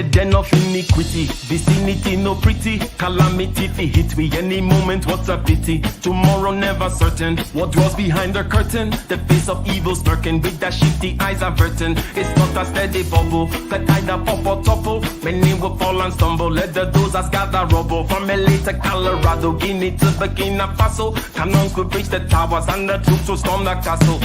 the den of iniquity. Vicinity no pretty, calamity fi hit we any moment. What's a pity? Tomorrow never certain. What dwells behind the curtain? The face of evil lurking with that shifty eyes averting. It's not a steady bubble, that either pop or topple. Many will fall and stumble. Let the dozers gather rubble. From LA to Colorado, Guinea to Burkina Faso. Cannons could reach the towers and the troops will storm the castle.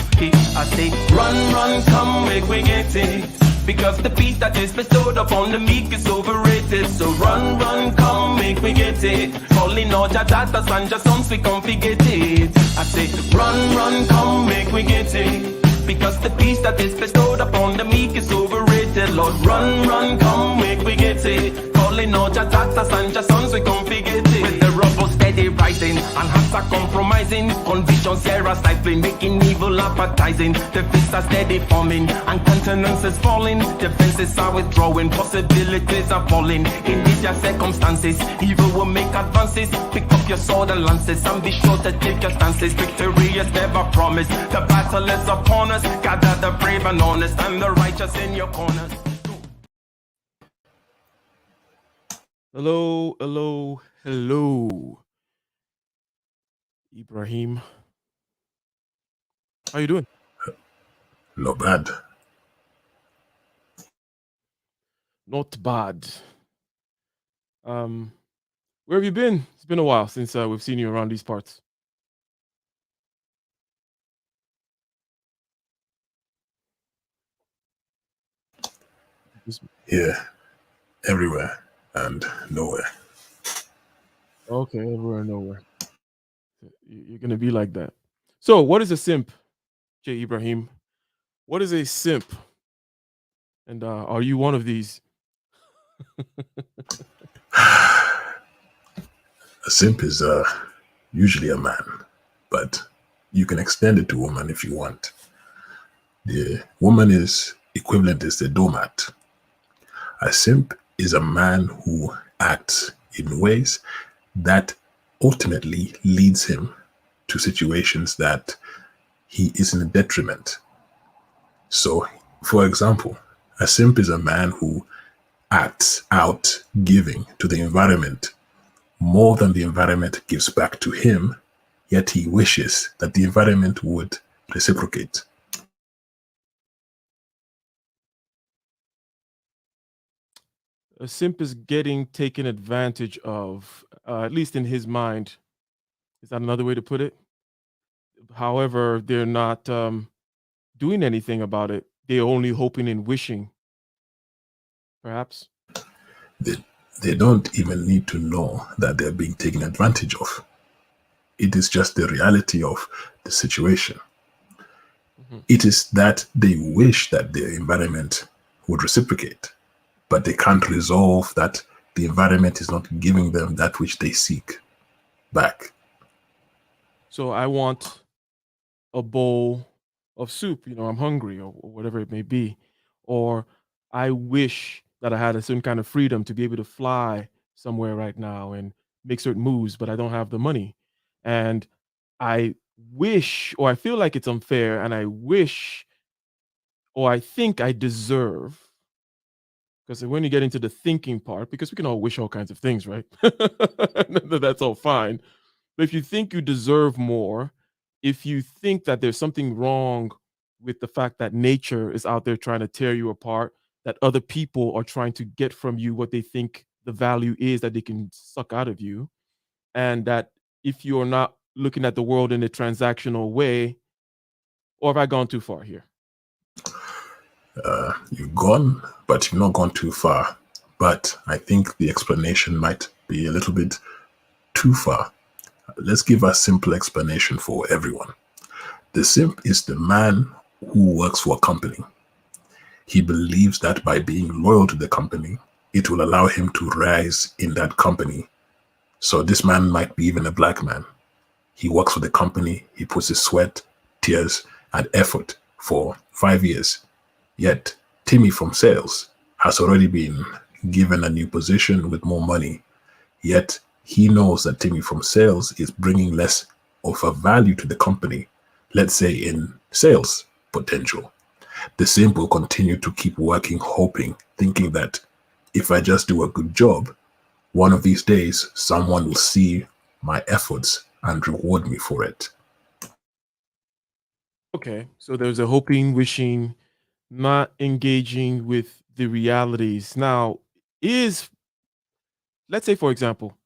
I say, run, run, come, make we get it. Because the peace that is bestowed upon the meek is overrated. So run, run, come, make we get it. Calling all your daughters and your sons, we come forget it. I say, run, run, come, make we get it. Because the peace that is bestowed upon the meek is overrated. Lord, run, run, come, make we get it. Calling all your daughters and your sons, we come forget it. With the rubble steady rising, and hearts are compromising. Convictions here are stifling, making evil appetizing. The fists are steady forming, and countenance is falling. Defenses are withdrawing, possibilities are falling. In these your circumstances, evil will make advances. Pick up your sword and lances, and be sure to take your stances. Victory is never promised, the battle is upon us. Gather the brave and honest, and the righteous in your corners. Hello, hello, hello. Ibrahim. How you doing? Not bad. Not bad. Where have you been? It's been a while since we've seen you around these parts. Here, everywhere, and nowhere. Okay, everywhere and nowhere. You're going to be like that. So, what is a simp, J. Ibrahim? What is a simp? And are you one of these? A simp is usually a man, but you can extend it to woman if you want. The woman is equivalent is the doormat. A simp is a man who acts in ways that ultimately leads him to situations that he is in a detriment. So, for example, a simp is a man who acts out giving to the environment more than the environment gives back to him, yet he wishes that the environment would reciprocate. A simp is getting taken advantage of, at least in his mind. Is that another way to put it? However, they're not doing anything about it. They're only hoping and wishing, perhaps. They don't even need to know that they're being taken advantage of. It is just the reality of the situation. Mm-hmm. It is that they wish that their environment would reciprocate, but they can't resolve that the environment is not giving them that which they seek back. So I want a bowl of soup, I'm hungry or whatever it may be. Or I wish that I had a certain kind of freedom to be able to fly somewhere right now and make certain moves, but I don't have the money. And I wish, or I feel like it's unfair, and I wish, or I think I deserve. Because when you get into the thinking part, because we can all wish all kinds of things, right? That's all fine. But if you think you deserve more, if you think that there's something wrong with the fact that nature is out there trying to tear you apart, that other people are trying to get from you what they think the value is that they can suck out of you, and that if you're not looking at the world in a transactional way, or have I gone too far here? You've gone, but you've not gone too far. But I think the explanation might be a little bit too far. Let's give a simple explanation for everyone. The simp is the man who works for a company. He believes that by being loyal to the company, it will allow him to rise in that company. So this man might be even a black man. He works for the company. He puts his sweat, tears, and effort for 5 years. Yet Timmy from sales has already been given a new position with more money. Yet he knows that Timmy from sales is bringing less of a value to the company, let's say in sales potential. The simp will continue to keep working, hoping, thinking that if I just do a good job, one of these days, someone will see my efforts and reward me for it. Okay, so there's a hoping, wishing, not engaging with the realities. Now, is let's say, for example,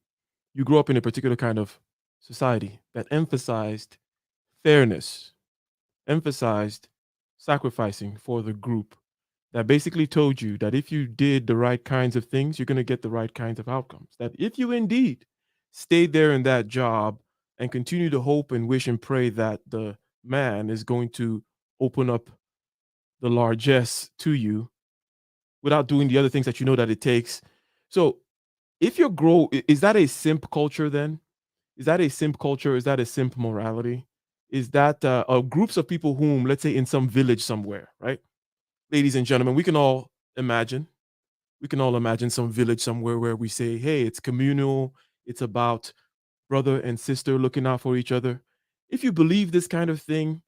you grew up in a particular kind of society that emphasized fairness, emphasized sacrificing for the group, that basically told you that if you did the right kinds of things, you're going to get the right kinds of outcomes. That if you indeed stayed there in that job and continue to hope and wish and pray that the man is going to open up the largesse to you without doing the other things that you know that it takes. So if you're is that a simp culture then? Is that a simp culture? Is that a simp morality? Is that groups of people whom, let's say, in some village somewhere, right? Ladies and gentlemen, we can all imagine some village somewhere where we say, hey, it's communal, it's about brother and sister looking out for each other. If you believe this kind of thing,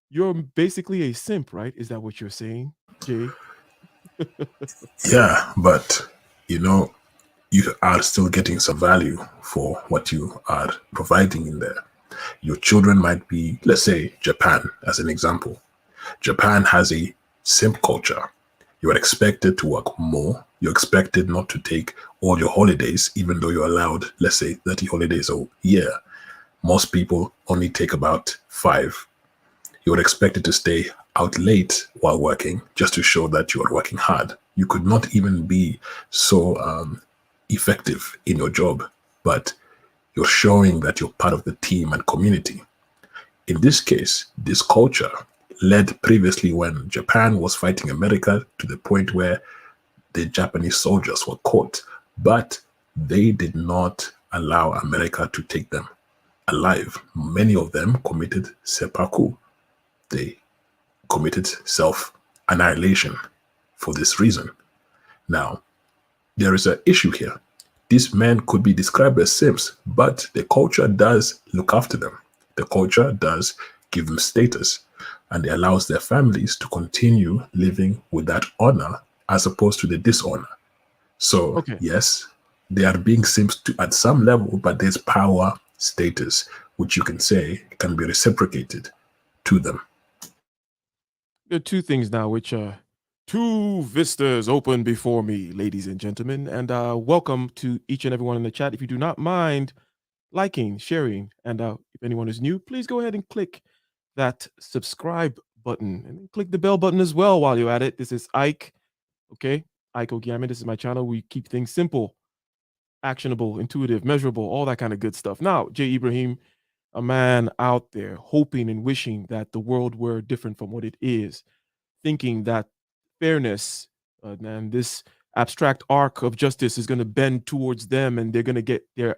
you're basically a simp, right? Is that what you're saying, Jay? Yeah, but you know, you are still getting some value for what you are providing in there. Your children might be, let's say, Japan as an example. Japan has a simp culture. You are expected to work more. You're expected not to take all your holidays, even though you're allowed, let's say, 30 holidays a year. Most people only take about 5. You're expected to stay out late while working just to show that you are working hard. You could not even be so effective in your job, but you're showing that you're part of the team and community. In this case, this culture led previously when Japan was fighting America to the point where the Japanese soldiers were caught, but they did not allow America to take them alive. Many of them committed seppuku. They committed self-annihilation for this reason. Now, there is an issue here. These men could be described as simps, but the culture does look after them. The culture does give them status, and it allows their families to continue living with that honor as opposed to the dishonor. So, Okay. yes, they are being simps at some level, but there's power status, which you can say can be reciprocated to them. There are two things now, which two vistas open before me, ladies and gentlemen, and welcome to each and everyone in the chat. If you do not mind liking, sharing, and if anyone is new, please go ahead and click that subscribe button and click the bell button as well while you're at it. This is Ike, okay? Ike Ogiame. This is my channel. We keep things simple, actionable, intuitive, measurable, all that kind of good stuff. Now, Jay Ibrahim, a man out there hoping and wishing that the world were different from what it is, thinking that fairness and this abstract arc of justice is going to bend towards them and they're going to get their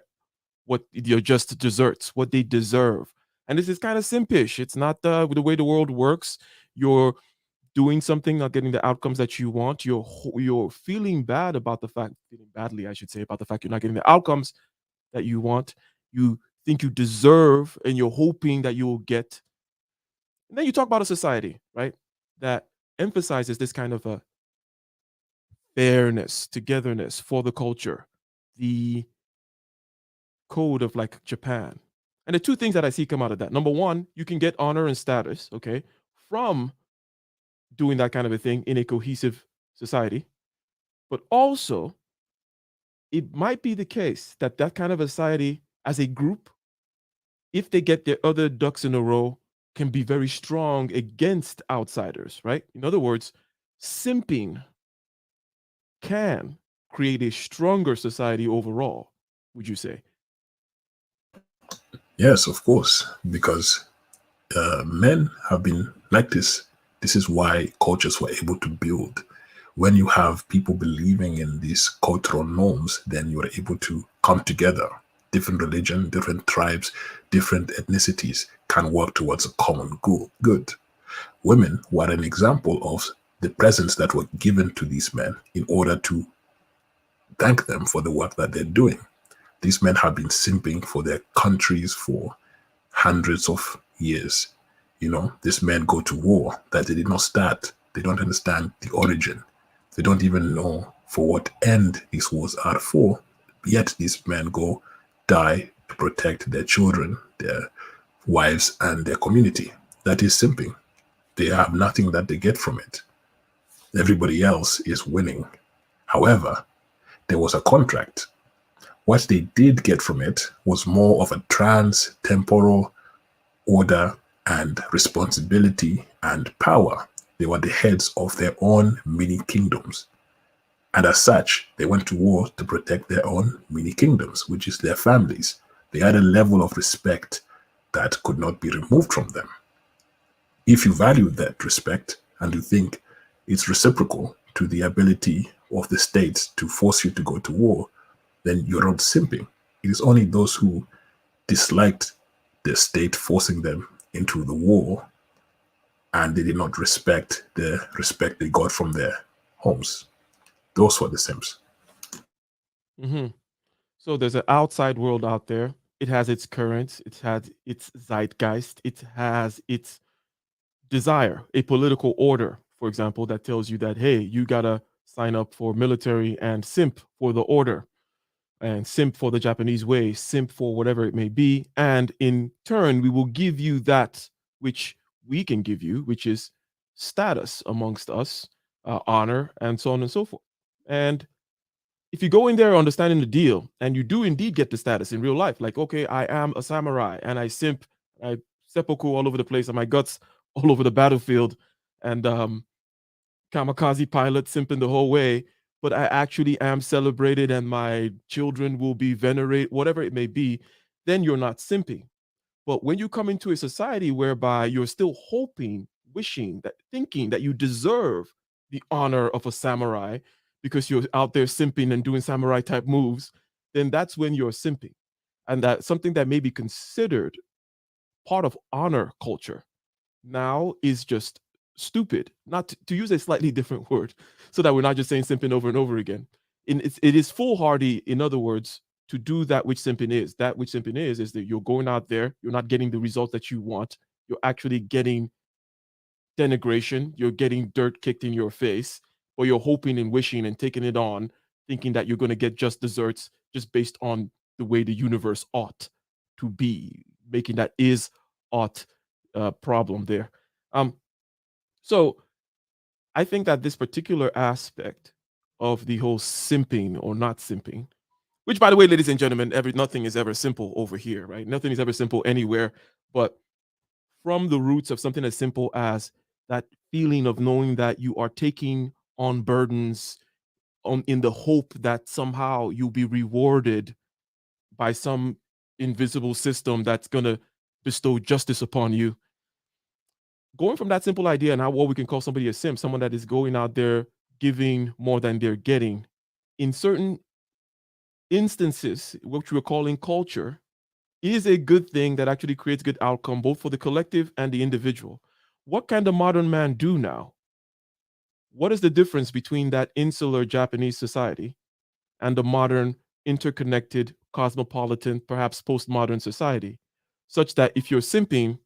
just desserts, what they deserve. And this is kind of simpish. It's not the way the world works. You're doing something, not getting the outcomes that you want. You're feeling bad about the fact, feeling badly, I should say, about the fact you're not getting the outcomes that you want. You think you deserve, and you're hoping that you will get. And then you talk about a society, right, that emphasizes this kind of a fairness, togetherness for the culture, the code of like Japan. And the two things that I see come out of that: number one, you can get honor and status, okay, from doing that kind of a thing in a cohesive society. But also, it might be the case that that kind of a society, as a group, if they get their other ducks in a row, can be very strong against outsiders, right? In other words, simping can create a stronger society overall, would you say? Yes, of course, because men have been like this. This is why cultures were able to build. When you have people believing in these cultural norms, then you are able to come together. Different religion, different tribes, different ethnicities can work towards a common good. Women were an example of the presents that were given to these men in order to thank them for the work that they're doing. These men have been simping for their countries for hundreds of years. You know, these men go to war that they did not start. They don't understand the origin. They don't even know for what end these wars are for, yet these men go die to protect their children, their wives, and their community. That is simping. They have nothing that they get from it. Everybody else is winning. However, there was a contract. What they did get from it was more of a trans-temporal order and responsibility and power. They were the heads of their own mini kingdoms. And as such, they went to war to protect their own mini kingdoms, which is their families. They had a level of respect that could not be removed from them. If you value that respect and you think it's reciprocal to the ability of the state to force you to go to war, then you're not simping. It is only those who disliked the state forcing them into the war and they did not respect the respect they got from their homes. Those were the simps. Hmm. So there's an outside world out there. It has its currents, it has its zeitgeist, it has its desire, a political order, for example, that tells you that, hey, you gotta sign up for military and simp for the order, and simp for the Japanese way, simp for whatever it may be. And in turn, we will give you that which we can give you, which is status amongst us, honor, and so on and so forth. And if you go in there understanding the deal and you do indeed get the status in real life, like, okay, I am a samurai and I simp, I seppuku all over the place and my guts all over the battlefield, and kamikaze pilot simping the whole way, but I actually am celebrated and my children will be venerated, whatever it may be, then you're not simping. But when you come into a society whereby you're still hoping, wishing, that thinking that you deserve the honor of a samurai because you're out there simping and doing samurai type moves, then that's when you're simping. And that something that may be considered part of honor culture now is just stupid. Not to use a slightly different word, so that we're not just saying simping over and over again. It is foolhardy, in other words, to do that which simping is. That which simping is that you're going out there, you're not getting the results that you want. You're actually getting denigration, you're getting dirt kicked in your face, or you're hoping and wishing and taking it on, thinking that you're going to get just desserts just based on the way the universe ought to be, making that is ought problem there. Um, so I think that this particular aspect of the whole simping or not simping, which, by the way, ladies and gentlemen, nothing is ever simple over here, right? Nothing is ever simple anywhere, but from the roots of something as simple as that feeling of knowing that you are taking on burdens on in the hope that somehow you'll be rewarded by some invisible system that's going to bestow justice upon you. Going from that simple idea and how what we can call somebody a simp, someone that is going out there giving more than they're getting, in certain instances, which we're calling culture, is a good thing that actually creates good outcome both for the collective and the individual. What can the modern man do now? What is the difference between that insular Japanese society and the modern, interconnected, cosmopolitan, perhaps postmodern society? Such that if you're simping,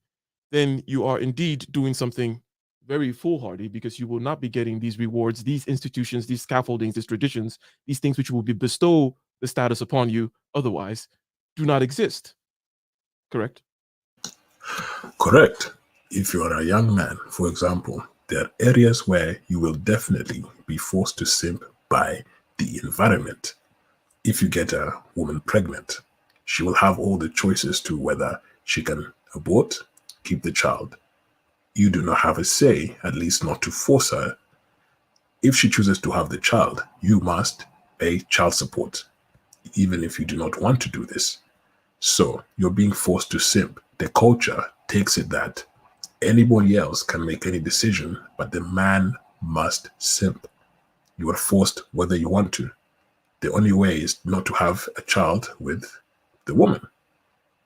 then you are indeed doing something very foolhardy, because you will not be getting these rewards, these institutions, these scaffoldings, these traditions, these things which will be bestow the status upon you otherwise do not exist. Correct? Correct. If you are a young man, for example, there are areas where you will definitely be forced to simp by the environment. If you get a woman pregnant, she will have all the choices to whether she can abort, keep the child. You do not have a say, at least not to force her. If she chooses to have the child, you must pay child support, even if you do not want to do this. So you're being forced to simp. The culture takes it that anybody else can make any decision, but the man must simp. You are forced whether you want to. The only way is not to have a child with the woman.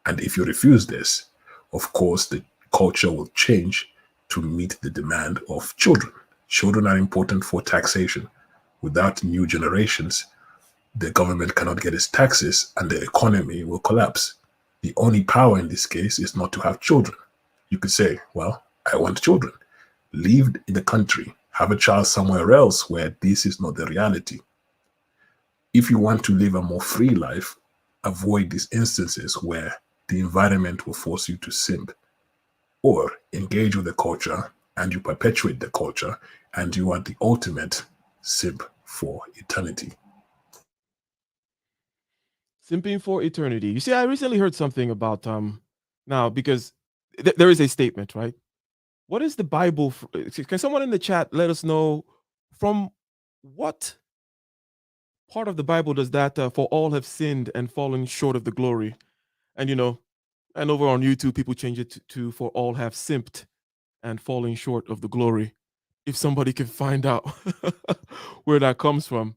And if you refuse this, of course, the culture will change to meet the demand of children. Children are important for taxation. Without new generations, the government cannot get its taxes and the economy will collapse. The only power in this case is not to have children. You could say, well, I want children. Leave in the country, have a child somewhere else where this is not the reality. If you want to live a more free life, avoid these instances where the environment will force you to simp, or engage with the culture and you perpetuate the culture and you are the ultimate simp for eternity. Simping for eternity. You see, I recently heard something about now because there is a statement, right? What is the Bible? Can someone in the chat let us know from what part of the Bible does that for all have sinned and fallen short of the glory? And and over on YouTube, people change it to for all have simped and falling short of the glory. If somebody can find out where that comes from.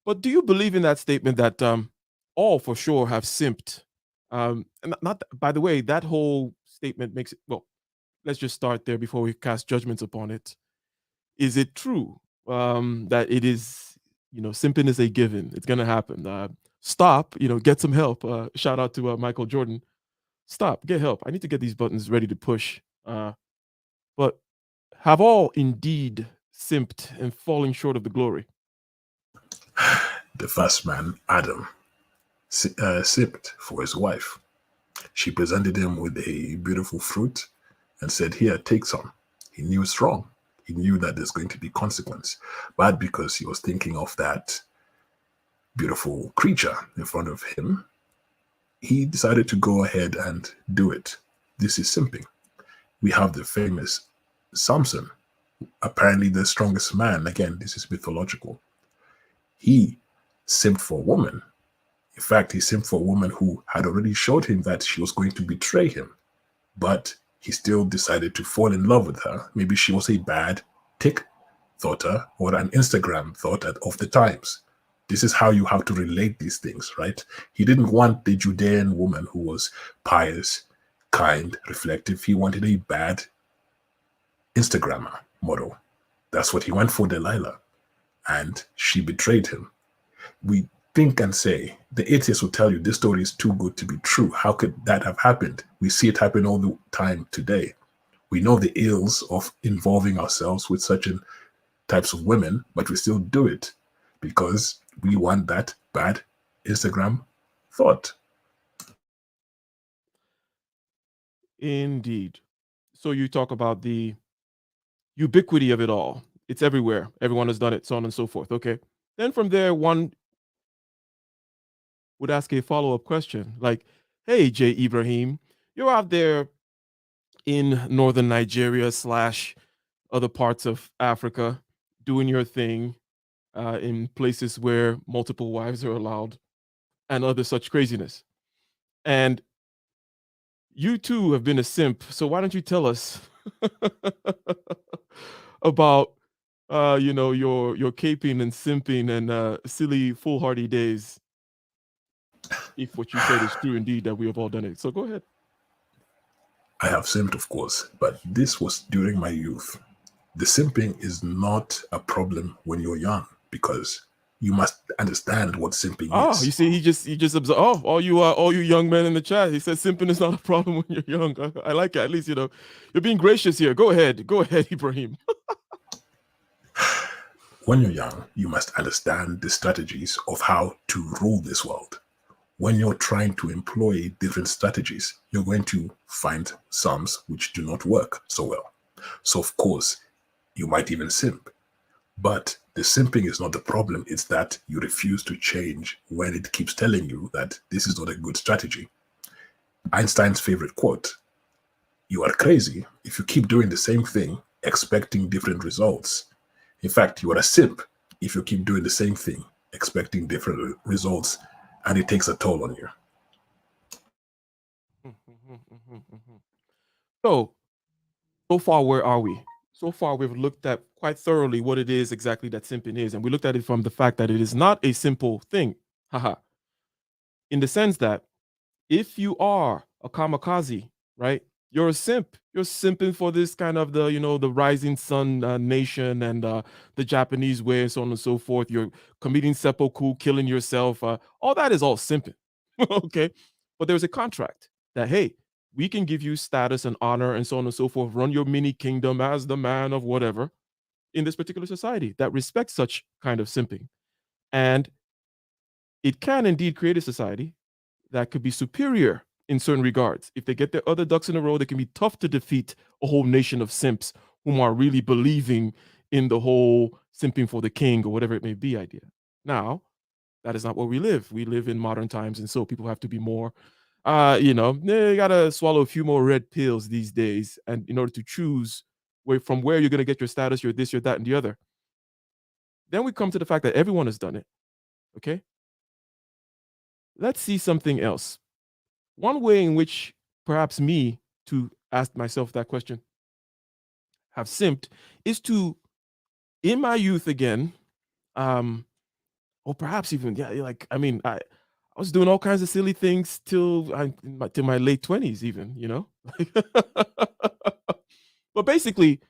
But do you believe in that statement that all for sure have simped? And not by the way, that whole statement makes it well. Let's just start there before we cast judgments upon it. Is it true that it is, simping is a given? It's gonna happen. Stop, get some help. Shout out to Michael Jordan. Stop, get help. I need to get these buttons ready to push. But have all indeed simped and falling short of the glory? The first man, Adam, simped for his wife. She presented him with a beautiful fruit and said, "Here, take some." He knew it's wrong. He knew that there's going to be consequence. But because he was thinking of that beautiful creature in front of him, he decided to go ahead and do it. This is simping. We have the famous Samson, apparently the strongest man. Again, this is mythological. He simped for a woman. In fact, he simped for a woman who had already showed him that she was going to betray him. But he still decided to fall in love with her. Maybe she was a bad TikToker or an Instagram thought of the times. This is how you have to relate these things, right? He didn't want the Judean woman who was pious, kind, reflective. He wanted a bad Instagrammer model. That's what he went for, Delilah. And she betrayed him. We think and say, the atheists will tell you this story is too good to be true. How could that have happened? We see it happen all the time today. We know the ills of involving ourselves with such types of women, but we still do it because we want that bad Instagram thought. Indeed. So you talk about the ubiquity of it all. It's everywhere. Everyone has done it, so on and so forth. Okay. Then from there, one would ask a follow-up question like, hey, Jay Ibrahim, you're out there in northern Nigeria / other parts of Africa doing your thing in places where multiple wives are allowed and other such craziness. And you too have been a simp. So why don't you tell us about your caping and simping and silly foolhardy days, if what you said is true indeed that we have all done it. So go ahead. I have simped, of course, but this was during my youth. The simping is not a problem when you're young because you must understand what simping is. You see, he just observed. Oh, all you young men in the chat. He said simping is not a problem when you're young. I like it. At least you're being gracious here. Go ahead, Ibrahim. When you're young, you must understand the strategies of how to rule this world. When you're trying to employ different strategies, you're going to find some which do not work so well. So of course, you might even simp. But the simping is not the problem. It's that you refuse to change when it keeps telling you that this is not a good strategy. Einstein's favorite quote, "You are crazy if you keep doing the same thing, expecting different results. In fact, you are a simp if you keep doing the same thing, expecting different results, and it takes a toll on you." So far, where are we? So far, we've looked at quite thoroughly what it is exactly that simping is. And we looked at it from the fact that it is not a simple thing. Haha. In the sense that if you are a kamikaze, right, you're a simp. You're simping for this kind of the rising sun nation and the Japanese way and so on and so forth. You're committing seppuku, killing yourself. All that is all simping. Okay. But there's a contract that, hey, we can give you status and honor and so on and so forth. Run your mini kingdom as the man of whatever in this particular society that respects such kind of simping. And it can indeed create a society that could be superior in certain regards. If they get their other ducks in a row, they can be tough to defeat a whole nation of simps whom are really believing in the whole simping for the king or whatever it may be idea. Now, that is not where we live. We live in modern times, and so people have to be more, they gotta swallow a few more red pills these days, and in order to choose from where you're gonna get your status, your this, your that, and the other. Then we come to the fact that everyone has done it. Okay, let's see something else. One way in which perhaps me, to ask myself that question, have simped is to, in my youth again, or perhaps even, yeah, like, I was doing all kinds of silly things till my late 20s even, But basically,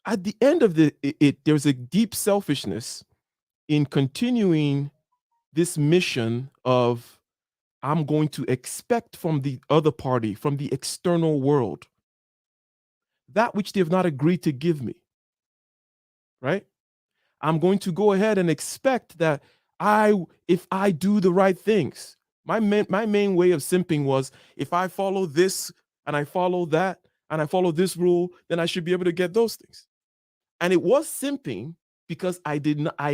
at the end of there's a deep selfishness in continuing this mission of, I'm going to expect from the other party, from the external world, that which they have not agreed to give me, right? I'm going to go ahead and expect that if I do the right things. My main way of simping was, if I follow this and I follow that and I follow this rule, then I should be able to get those things. And it was simping because I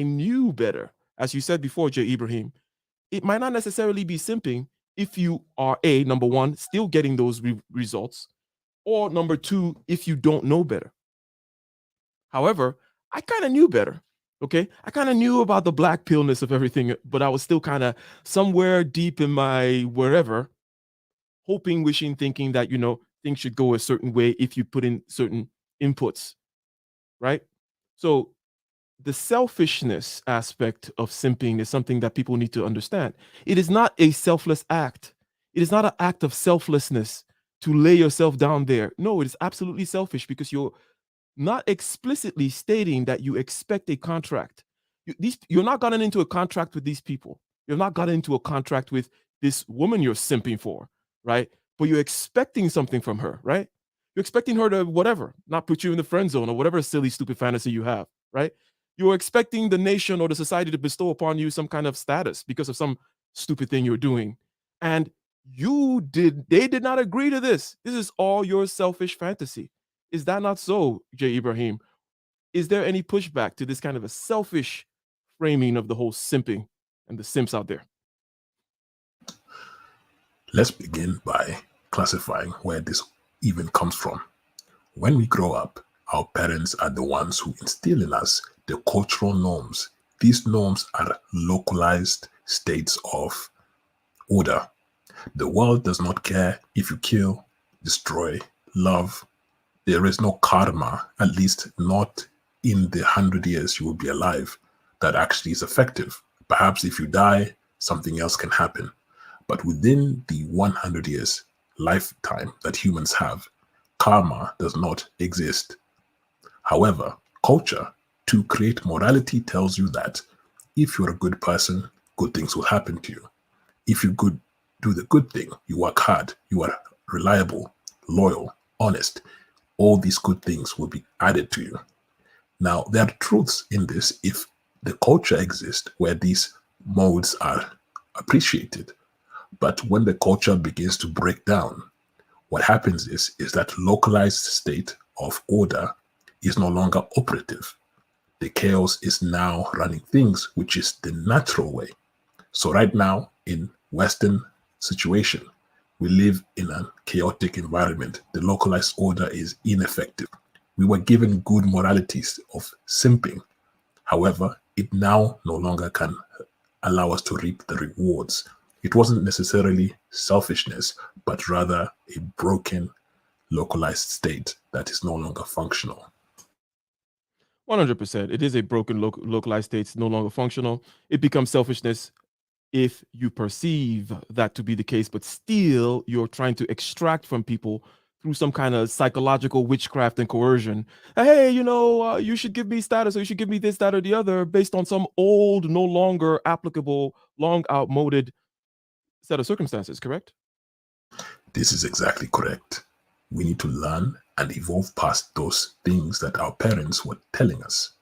knew better. As you said before, J. Ibrahim, it might not necessarily be simping if you are number one, still getting those results, or number two, if you don't know better. However, I kind of knew better. Okay, I kind of knew about the black pillness of everything, but I was still kind of somewhere deep in my wherever, hoping, wishing, thinking that, things should go a certain way if you put in certain inputs, right? So the selfishness aspect of simping is something that people need to understand. It is not a selfless act. It is not an act of selflessness to lay yourself down there. No, it is absolutely selfish because you're not explicitly stating that you expect a contract. You're not gotten into a contract with these people. You're not gotten into a contract with this woman you're simping for, right? But you're expecting something from her, right? You're expecting her to whatever, not put you in the friend zone or whatever silly, stupid fantasy you have, right? You're expecting the nation or the society to bestow upon you some kind of status because of some stupid thing you're doing. And they did not agree to this. This is all your selfish fantasy. Is that not so, J. Ibrahim? Is there any pushback to this kind of a selfish framing of the whole simping and the simps out there? Let's begin by classifying where this even comes from. When we grow up, our parents are the ones who instill in us the cultural norms. These norms are localized states of order. The world does not care if you kill, destroy, love. There is no karma, at least not in the 100 years you will be alive, that actually is effective. Perhaps if you die, something else can happen. But within the 100 years lifetime that humans have, karma does not exist. However, culture, to create morality, tells you that if you're a good person, good things will happen to you. If you do the good thing, you work hard, you are reliable, loyal, honest, all these good things will be added to you. Now, there are truths in this if the culture exists where these modes are appreciated. But when the culture begins to break down, what happens is that localized state of order is no longer operative. The chaos is now running things, which is the natural way. So right now, in Western situation, we live in a chaotic environment. The localized order is ineffective. We were given good moralities of simping. However, it now no longer can allow us to reap the rewards. It wasn't necessarily selfishness, but rather a broken, localized state that is no longer functional. 100%. It is a broken localized state. It's no longer functional. It becomes selfishness if you perceive that to be the case, but still you're trying to extract from people through some kind of psychological witchcraft and coercion. Hey, you should give me status, or you should give me this, that, or the other based on some old, no longer applicable, long outmoded set of circumstances, correct? This is exactly correct. We need to learn and evolve past those things that our parents were telling us.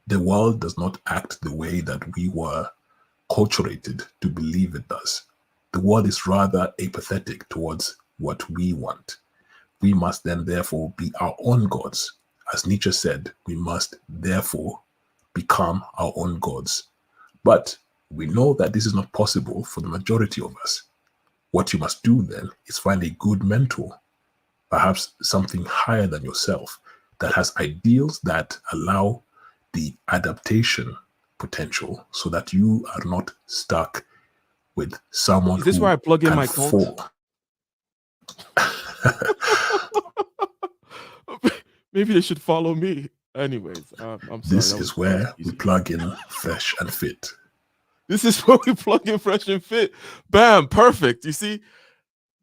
The world does not act the way that we were acculturated to believe it does. The world is rather apathetic towards what we want. We must then therefore be our own gods. As Nietzsche said, we must therefore become our own gods. But we know that this is not possible for the majority of us. What you must do then is find a good mentor, perhaps something higher than yourself, that has ideals that allow the adaptation potential so that you are not stuck with someone Is this who where I plug in can my cult? fall. Maybe they should follow me. Anyways, I'm sorry. This is where we plug in fresh and fit. This is where we plug in fresh and fit. Bam, perfect. You see,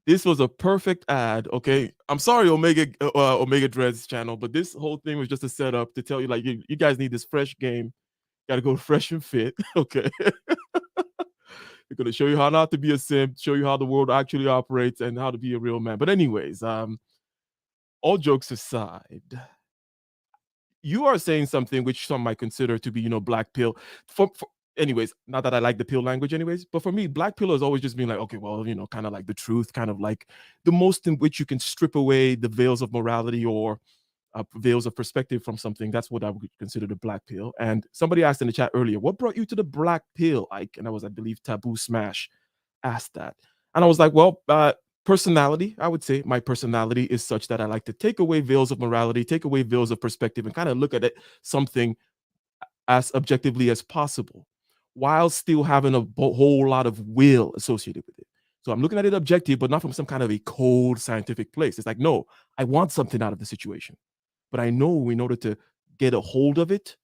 this was a perfect ad. Okay, I'm sorry, Omega Dreads channel, but this whole thing was just a setup to tell you, like, you guys need this fresh game. Got to go fresh and fit. Okay. They're going to show you how not to be a simp, show you how the world actually operates, and how to be a real man. But anyways, all jokes aside, you are saying something which some might consider to be, black pill. Anyways, not that I like the pill language anyways, but for me, black pill has always just been like, okay, well, kind of like the truth, kind of like the most in which you can strip away the veils of morality or veils of perspective from something. That's what I would consider the black pill. And somebody asked in the chat earlier, what brought you to the black pill, Ike? And I believe, Taboo Smash asked that. And I was like, well, personality, I would say my personality is such that I like to take away veils of morality, take away veils of perspective, and kind of look at it something as objectively as possible, while still having a whole lot of will associated with it. So I'm looking at it objective, but not from some kind of a cold scientific place. It's like, no, I want something out of the situation. But I know in order to get a hold of it,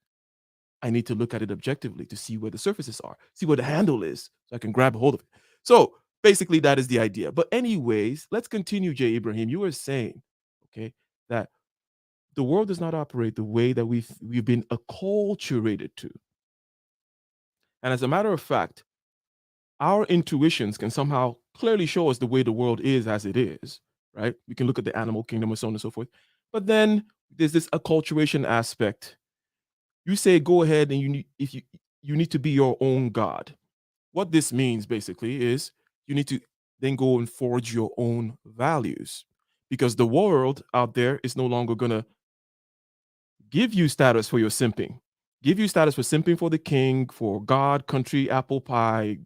I need to look at it objectively to see where the surfaces are, see where the handle is, so I can grab a hold of it. So basically, that is the idea. But anyways, let's continue, Jay Ibrahim. You were saying, okay, that the world does not operate the way that we've been acculturated to. And as a matter of fact, our intuitions can somehow clearly show us the way the world is as it is, right? We can look at the animal kingdom and so on and so forth. But then there's this acculturation aspect. You say, go ahead and you need to be your own God. What this means basically is you need to then go and forge your own values, because the world out there is no longer going to give you status for your simping, give you status for simping for the king, for God, country, apple pie,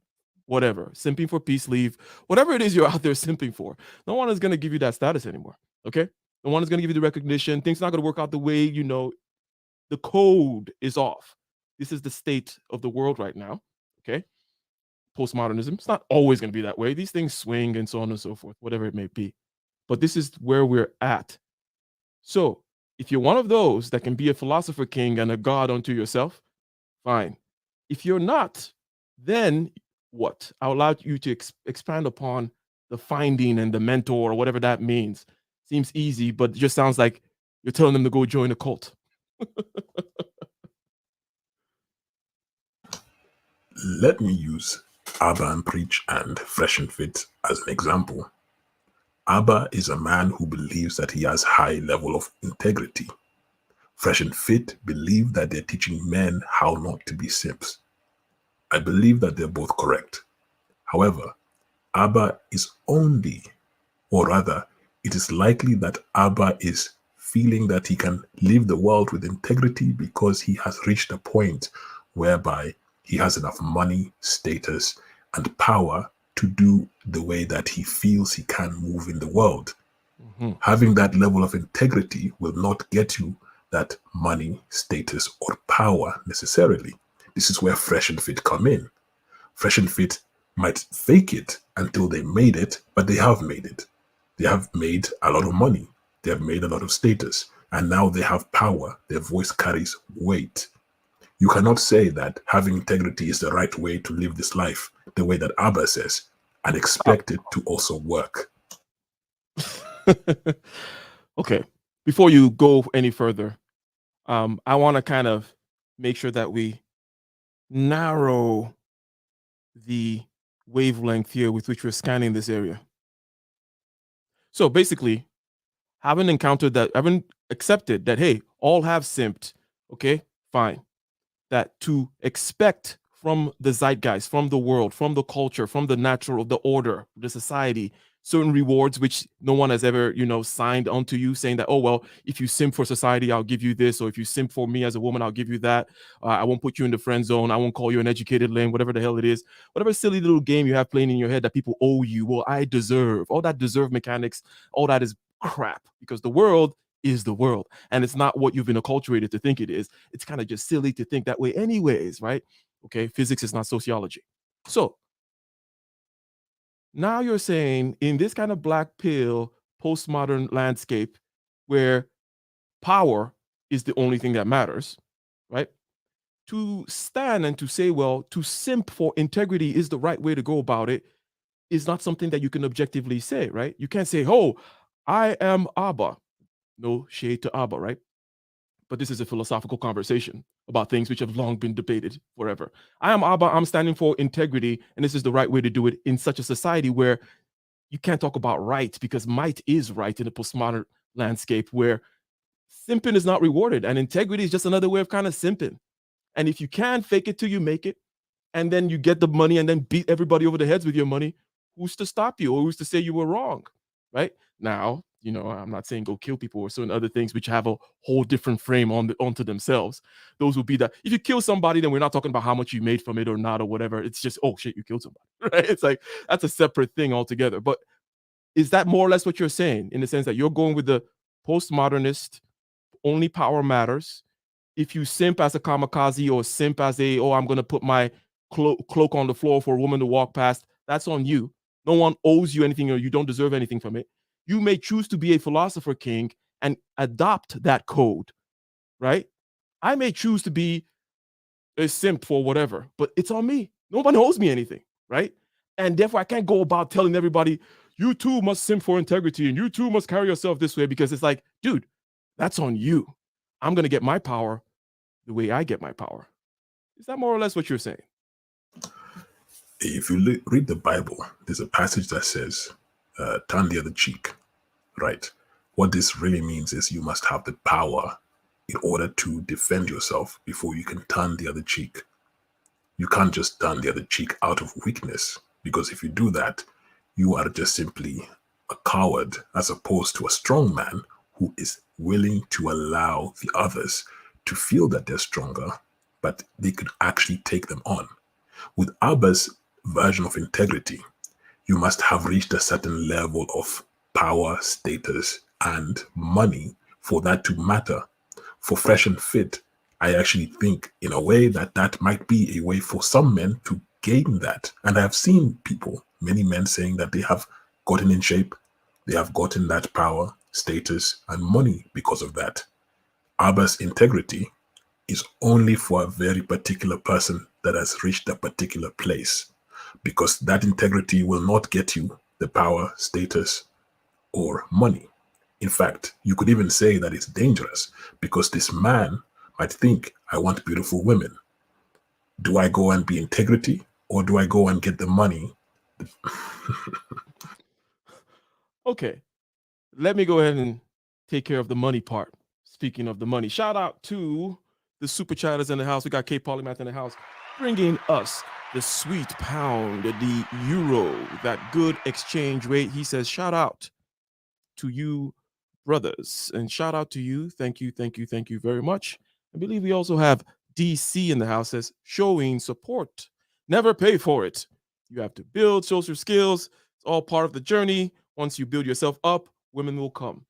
whatever, simping for peace, leave, whatever it is you're out there simping for. No one is going to give you that status anymore. Okay. No one is going to give you the recognition. Things not going to work out the way, the code is off. This is the state of the world right now. Okay. Postmodernism. It's not always going to be that way. These things swing and so on and so forth, whatever it may be. But this is where we're at. So if you're one of those that can be a philosopher king and a god unto yourself, fine. If you're not, then what? I'll allow you to expand upon the finding and the mentor or whatever that means. Seems easy, but it just sounds like you're telling them to go join a cult. Let me use Abba and Preach and Fresh and Fit as an example. Abba is a man who believes that he has high level of integrity. Fresh and Fit believe that they're teaching men how not to be simps. I believe that they're both correct. However, Abba is only, or rather, it is likely that Abba is feeling that he can live the world with integrity because he has reached a point whereby he has enough money, status, and power to do the way that he feels he can move in the world. Mm-hmm. Having that level of integrity will not get you that money, status, or power necessarily. This is where Fresh and Fit come in. Fresh and Fit might fake it until they made it, but they have made it. They have made a lot of money. They have made a lot of status. And now they have power. Their voice carries weight. You cannot say that having integrity is the right way to live this life, the way that Abba says, and expect it to also work. Okay. Before you go any further, I want to kind of make sure that we narrow the wavelength here with which we're scanning this area. So basically, having accepted that, hey, all have simped, okay, fine. That to expect from the zeitgeist, from the world, from the culture, from the natural, the order, the society, certain rewards which no one has ever, signed onto you, saying that, oh, well, if you simp for society, I'll give you this, or if you simp for me as a woman, I'll give you that. I won't put you in the friend zone. I won't call you an educated lame, whatever the hell it is. Whatever silly little game you have playing in your head that people owe you, well, I deserve. All that deserve mechanics, all that is crap, because the world is the world, and it's not what you've been acculturated to think it is. It's kind of just silly to think that way anyways, right? Okay, physics is not sociology. So now you're saying in this kind of black pill postmodern landscape where power is the only thing that matters, right? To stand and to say, well, to simp for integrity is the right way to go about it is not something that you can objectively say, right? You can't say, oh, I am Abba. No shade to Abba, right? But this is a philosophical conversation about things which have long been debated forever. I am Abba, I'm standing for integrity, and this is the right way to do it in such a society where you can't talk about right, because might is right in a postmodern landscape where simping is not rewarded and integrity is just another way of kind of simping. And if you can fake it till you make it, and then you get the money and then beat everybody over the heads with your money, who's to stop you, or who's to say you were wrong, right? Now, I'm not saying go kill people or certain other things which have a whole different frame onto themselves. Those would be that if you kill somebody, then we're not talking about how much you made from it or not or whatever. It's just, oh shit, you killed somebody, right? It's like that's a separate thing altogether. But is that more or less what you're saying, in the sense that you're going with the postmodernist, only power matters? If you simp as a kamikaze or simp as I'm going to put my cloak on the floor for a woman to walk past, that's on you. No one owes you anything, or you don't deserve anything from it. You may choose to be a philosopher king and adopt that code, right? I may choose to be a simp for whatever, but it's on me. Nobody owes me anything, right? And therefore, I can't go about telling everybody, you too must simp for integrity and you too must carry yourself this way, because it's like, dude, that's on you. I'm going to get my power the way I get my power. Is that more or less what you're saying? If you read the Bible, there's a passage that says, turn the other cheek, right? What this really means is you must have the power in order to defend yourself before you can turn the other cheek. You can't just turn the other cheek out of weakness, because if you do that, you are just simply a coward, as opposed to a strong man who is willing to allow the others to feel that they're stronger, but they could actually take them on. With Abba's version of integrity, you must have reached a certain level of power, status, and money for that to matter. For Fresh and Fit, I actually think in a way that might be a way for some men to gain that. And I have seen people, many men, saying that they have gotten in shape, they have gotten that power, status, and money because of that. Abba's integrity is only for a very particular person that has reached a particular place, because that integrity will not get you the power, status, or money. In fact, you could even say that it's dangerous, because this man might think, I want beautiful women. Do I go and be integrity, or do I go and get the money? Okay, let me go ahead and take care of the money part. Speaking of the money, shout out to the super chatters in the house. We got K Polymath in the house, bringing us the sweet pound, the euro, that good exchange rate. He says, shout out to you, brothers, and shout out to you. Thank you, thank you, thank you very much. I believe we also have DC in the house, says, showing support. Never pay for it. You have to build social skills. It's all part of the journey. Once you build yourself up, women will come.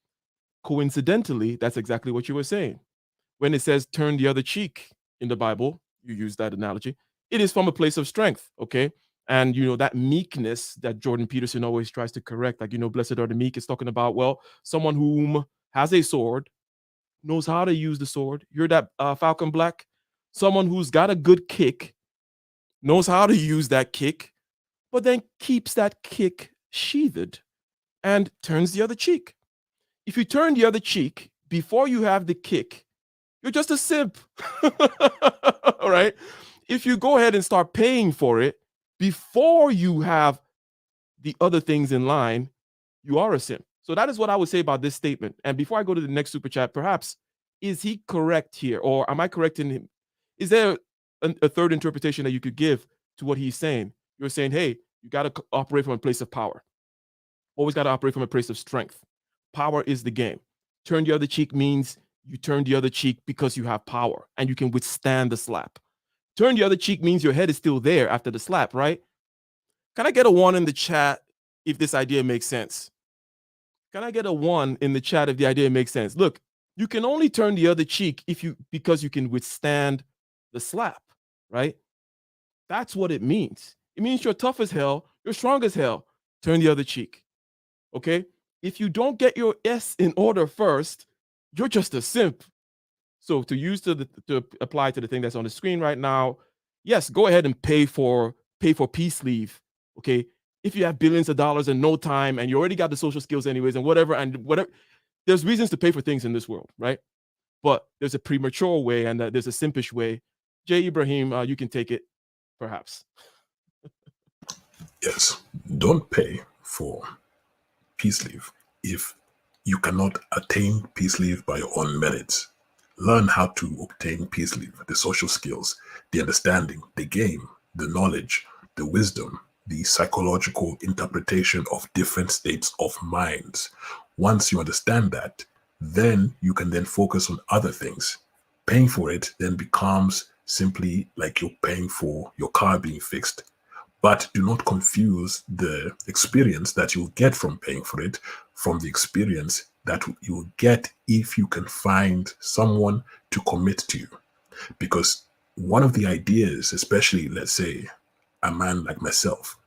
Coincidentally, that's exactly what you were saying. When it says turn the other cheek in the Bible, you use that analogy, it is from a place of strength, okay? And, that meekness that Jordan Peterson always tries to correct, like, blessed are the meek, is talking about, well, someone whom has a sword, knows how to use the sword. You're that Falcon Black. Someone who's got a good kick, knows how to use that kick, but then keeps that kick sheathed and turns the other cheek. If you turn the other cheek before you have the kick, you're just a simp. All right. If you go ahead and start paying for it before you have the other things in line, you are a simp. So that is what I would say about this statement. And before I go to the next super chat, perhaps, is he correct here, or am I correct in him? Is there a third interpretation that you could give to what he's saying. You're saying, hey, you got to operate from a place of power. Always got to operate from a place of strength. Power is the game. Turn the other cheek means you turn the other cheek because you have power and you can withstand the slap. Turn the other cheek means your head is still there after the slap, right? Can I get a 1 in the chat if this idea makes sense? Can I get a 1 in the chat if the idea makes sense? Look, you can only turn the other cheek because you can withstand the slap, right? That's what it means. It means you're tough as hell, you're strong as hell. Turn the other cheek. Okay? If you don't get your S in order first, you're just a simp. So to apply to the thing that's on the screen right now, yes, go ahead and pay for peace leave. Okay? If you have billions of dollars in no time and you already got the social skills anyways and whatever, there's reasons to pay for things in this world, right? But there's a premature way and there's a simpish way. J. Ibrahim, you can take it, perhaps. Yes, don't pay for peace leave if you cannot attain peace leave by your own merits. Learn how to obtain peace leave, the social skills, the understanding, the game, the knowledge, the wisdom, the psychological interpretation of different states of minds. Once you understand that, then you can then focus on other things. Paying for it then becomes simply like you're paying for your car being fixed. But do not confuse the experience that you'll get from paying for it from the experience that you'll get if you can find someone to commit to you. Because one of the ideas, especially, let's say, a man like myself,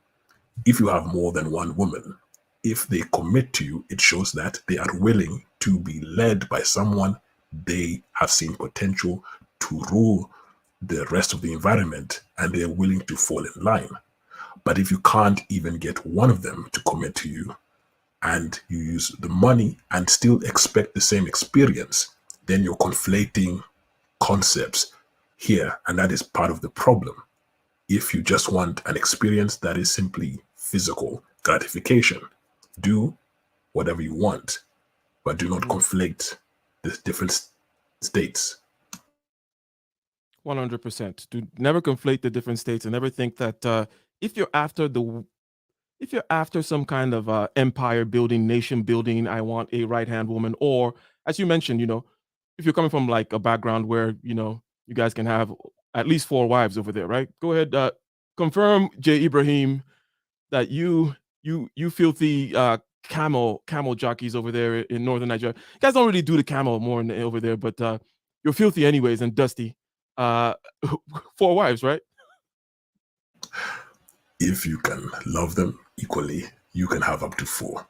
if you have more than one woman, if they commit to you, it shows that they are willing to be led by someone they have seen potential to rule the rest of the environment, and they're willing to fall in line. But if you can't even get one of them to commit to you, and you use the money and still expect the same experience, then you're conflating concepts here, and that is part of the problem. If you just want an experience that is simply physical gratification, do whatever you want, but do not conflate the different states. 100%. Do never conflate the different states and never think that if you're after some kind of empire building, nation building, I want a right hand woman, or as you mentioned, if you're coming from like a background where you guys can have at least 4 wives over there, right? Go ahead, confirm, J. Ibrahim, that you filthy camel jockeys over there in northern Nigeria. You guys don't really do the camel more over there, but you're filthy anyways and dusty. 4 wives, right? If you can love them equally, you can have up to 4.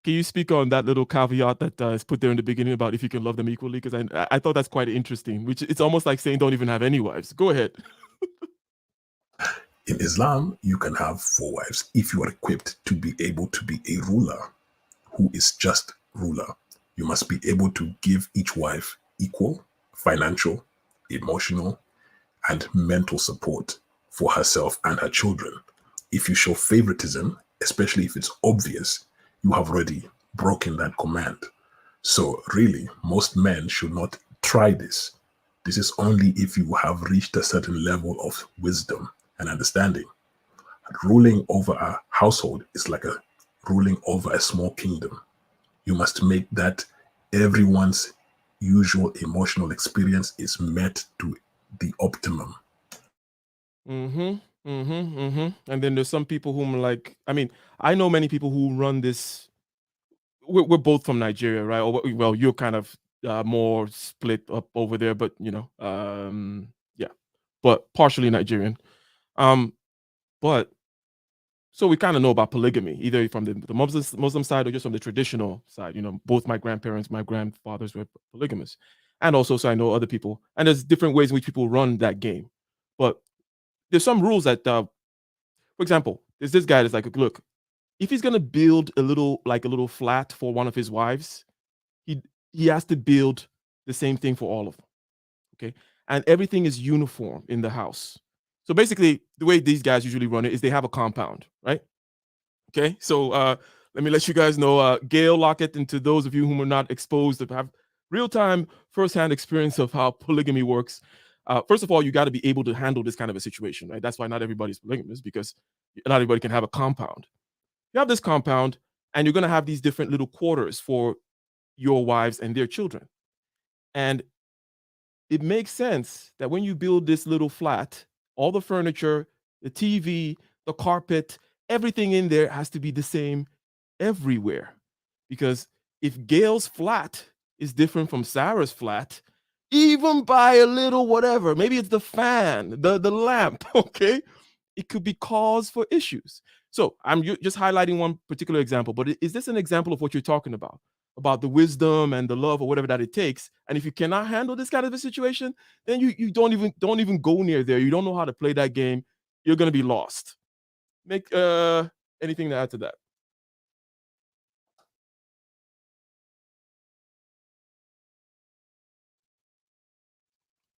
Can you speak on that little caveat that is put there in the beginning about if you can love them equally? Because I thought that's quite interesting, which it's almost like saying don't even have any wives. Go ahead. In Islam, you can have 4 wives if you are equipped to be able to be a ruler who is just ruler. You must be able to give each wife equal financial, emotional, and mental support for herself and her children. If you show favoritism, especially if it's obvious, you have already broken that command. So really, most men should not try this. This is only if you have reached a certain level of wisdom and understanding. Ruling over a household is like ruling over a small kingdom. You must make that everyone's usual emotional experience is met to the optimum. And then there's some people whom I know many people who run this. We're both from Nigeria, right? Or well, you're kind of more split up over there, but yeah, but partially Nigerian. But so we kind of know about polygamy, either from the Muslim side or just from the traditional side. Both my grandparents, my grandfathers were polygamous, and also so I know other people. And there's different ways in which people run that game, but there's some rules that, for example, there's this guy that's like, look, if he's gonna build a little flat for one of his wives, he has to build the same thing for all of them, okay? And everything is uniform in the house. So basically, the way these guys usually run it is they have a compound, right? Okay, so let me let you guys know, Gail Lockett, and to those of you who are not exposed to have real-time, first-hand experience of how polygamy works. First of all, you got to be able to handle this kind of a situation, right? That's why not everybody's polygamous, because not everybody can have a compound. You have this compound, and you're going to have these different little quarters for your wives and their children. And it makes sense that when you build this little flat, all the furniture, the TV, the carpet, everything in there has to be the same everywhere. Because if Gail's flat is different from Sarah's flat, even by a little whatever, maybe it's the fan, the lamp, okay? It could be cause for issues. So I'm just highlighting one particular example, but is this an example of what you're talking about the wisdom and the love or whatever that it takes? And if you cannot handle this kind of a situation, then you don't even go near there. You don't know how to play that game. You're going to be lost. Make anything to add to that?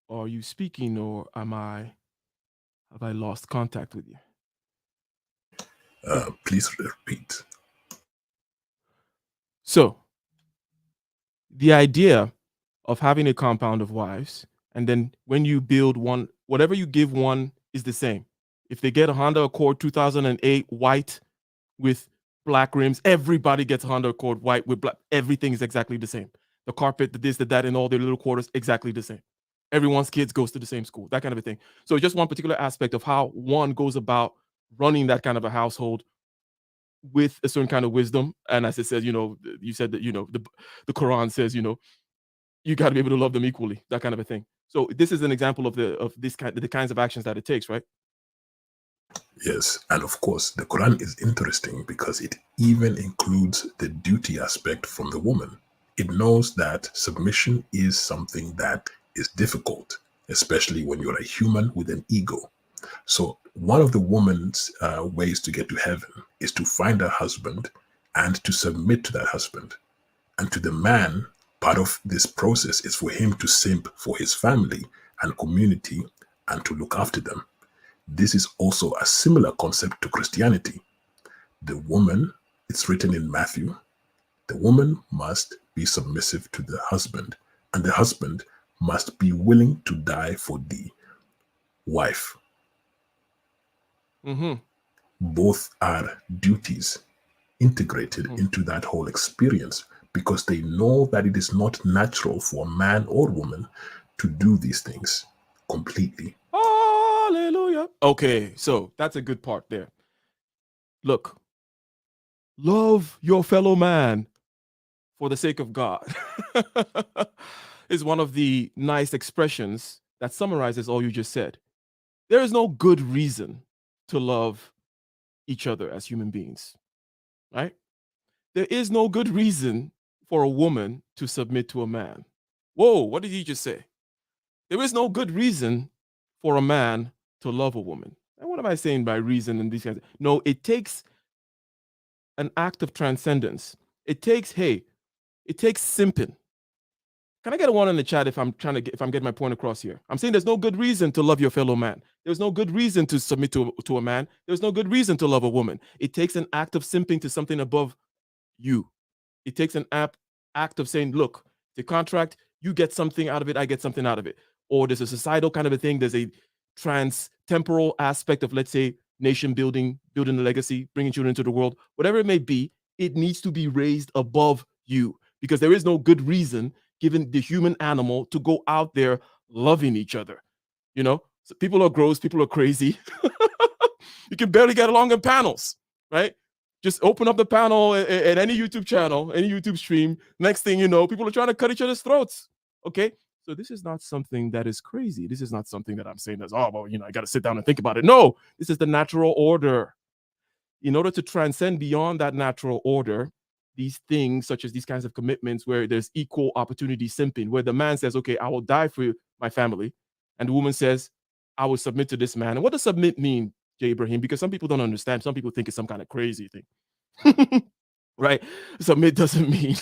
Are you speaking, or have I lost contact with you? Please repeat. So the idea of having a compound of wives, and then when you build one, whatever you give one is the same. If they get a Honda Accord 2008 white with black rims, everybody gets a Honda Accord white with black. Everything is exactly the same. The carpet, the this, the that, and all their little quarters, exactly the same. Everyone's kids goes to the same school, that kind of a thing. So just one particular aspect of how one goes about running that kind of a household with a certain kind of wisdom. And as it says, you said that, the Quran says, you got to be able to love them equally, that kind of a thing. So this is an example of the kinds of actions that it takes, right? Yes, and of course, the Quran is interesting because it even includes the duty aspect from the woman. It knows that submission is something that is difficult, especially when you're a human with an ego. So one of the woman's ways to get to heaven is to find a husband and to submit to that husband. And to the man, part of this process is for him to simp for his family and community and to look after them. This is also a similar concept to Christianity. The woman, it's written in Matthew, the woman must be submissive to the husband, and the husband must be willing to die for the wife. Mm-hmm. Both are duties integrated into that whole experience because they know that it is not natural for a man or woman to do these things completely. Hallelujah. Okay, so that's a good part there. Look, love your fellow man for the sake of God is one of the nice expressions that summarizes all you just said. There is no good reason to love each other as human beings, right? There is no good reason for a woman to submit to a man. Whoa, what did he just say? There is no good reason for a man to love a woman. And what am I saying by reason and these kinds? No, it takes an act of transcendence. It takes simping. Can I get a one in the chat if I'm getting my point across here? I'm saying there's no good reason to love your fellow man. There's no good reason to submit to a man. There's no good reason to love a woman. It takes an act of simping to something above you. It takes an act of saying, look, the contract, you get something out of it, I get something out of it. Or there's a societal kind of a thing. There's a trans-temporal aspect of, let's say, nation building a legacy, bringing children into the world. Whatever it may be, it needs to be raised above you because there is no good reason given the human animal to go out there loving each other. So people are gross, people are crazy. You can barely get along in panels, right? Just open up the panel at any YouTube channel, any YouTube stream. Next thing you know, people are trying to cut each other's throats. Okay? So this is not something that is crazy. This is not something that I'm saying as, I got to sit down and think about it. No, this is the natural order. In order to transcend beyond that natural order, these things, such as these kinds of commitments where there's equal opportunity simping, where the man says, okay, I will die for my family. And the woman says, I will submit to this man. And what does submit mean, J. Ibrahim? Because some people don't understand. Some people think it's some kind of crazy thing. Right? Submit doesn't mean.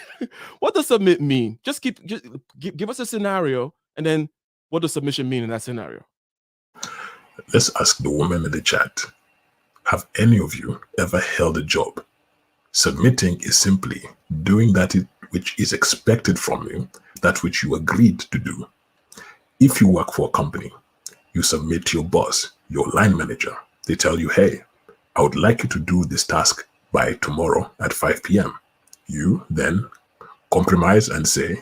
What does submit mean? Just give us a scenario, and then what does submission mean in that scenario? Let's ask the woman in the chat. Have any of you ever held a job? Submitting is simply doing that which is expected from you, that which you agreed to do. If you work for a company, you submit to your boss, your line manager. They tell you, hey, I would like you to do this task by tomorrow at 5 p.m. You then compromise and say,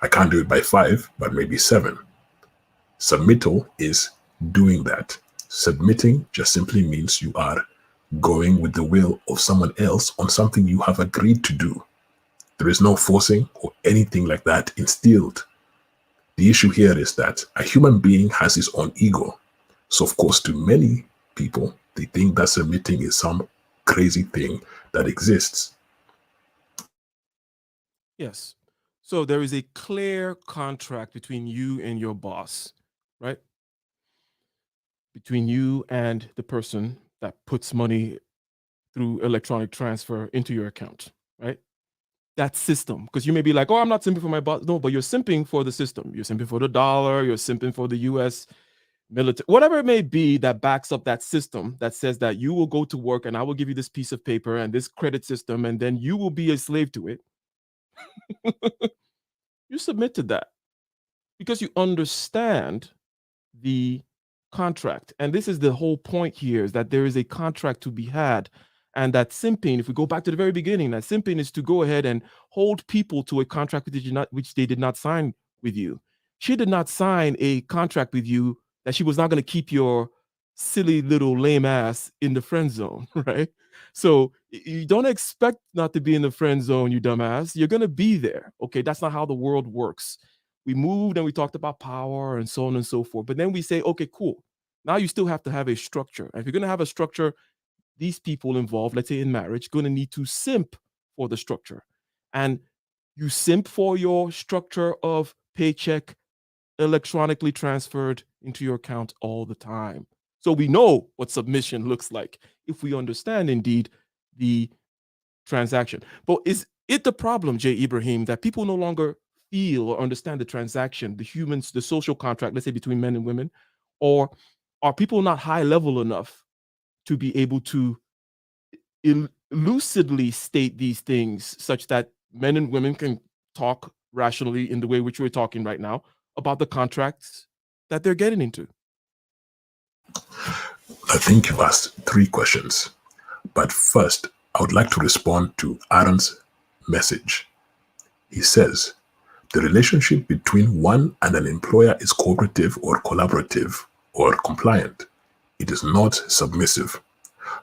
I can't do it by 5, but maybe 7. Submittal is doing that. Submitting just simply means you are going with the will of someone else on something you have agreed to do. There is no forcing or anything like that instilled. The issue here is that a human being has his own ego. So of course, to many people, they think that submitting is some crazy thing that exists. Yes. So there is a clear contract between you and your boss, right? Between you and the person that puts money through electronic transfer into your account, right? That system. Because you may be like, oh, I'm not simping for my boss. No, but you're simping for the system. You're simping for the dollar. You're simping for the US military, whatever it may be that backs up that system that says that you will go to work and I will give you this piece of paper and this credit system, and then you will be a slave to it. You submit to that because you understand the contract. And this is the whole point here, is that there is a contract to be had. And that simping, if we go back to the very beginning, that simping is to go ahead and hold people to a contract which they did not sign with you. She did not sign a contract with you that she was not going to keep your silly little lame ass in the friend zone, right? So you don't expect not to be in the friend zone, you dumbass. You're going to be there. Okay, that's not how the world works. We moved and we talked about power and so on and so forth. But then we say, okay, cool. Now you still have to have a structure. And if you're going to have a structure, these people involved, let's say in marriage, going to need to simp for the structure. And you simp for your structure of paycheck electronically transferred into your account all the time. So we know what submission looks like if we understand indeed the transaction. But is it the problem, J. Ibrahim, that people no longer feel or understand the transaction, the humans, the social contract, let's say between men and women? Or are people not high level enough to be able to lucidly state these things such that men and women can talk rationally in the way which we're talking right now about the contracts that they're getting into? I think you've asked 3 questions. But first, I would like to respond to Aaron's message. He says, the relationship between one and an employer is cooperative or collaborative or compliant. It is not submissive.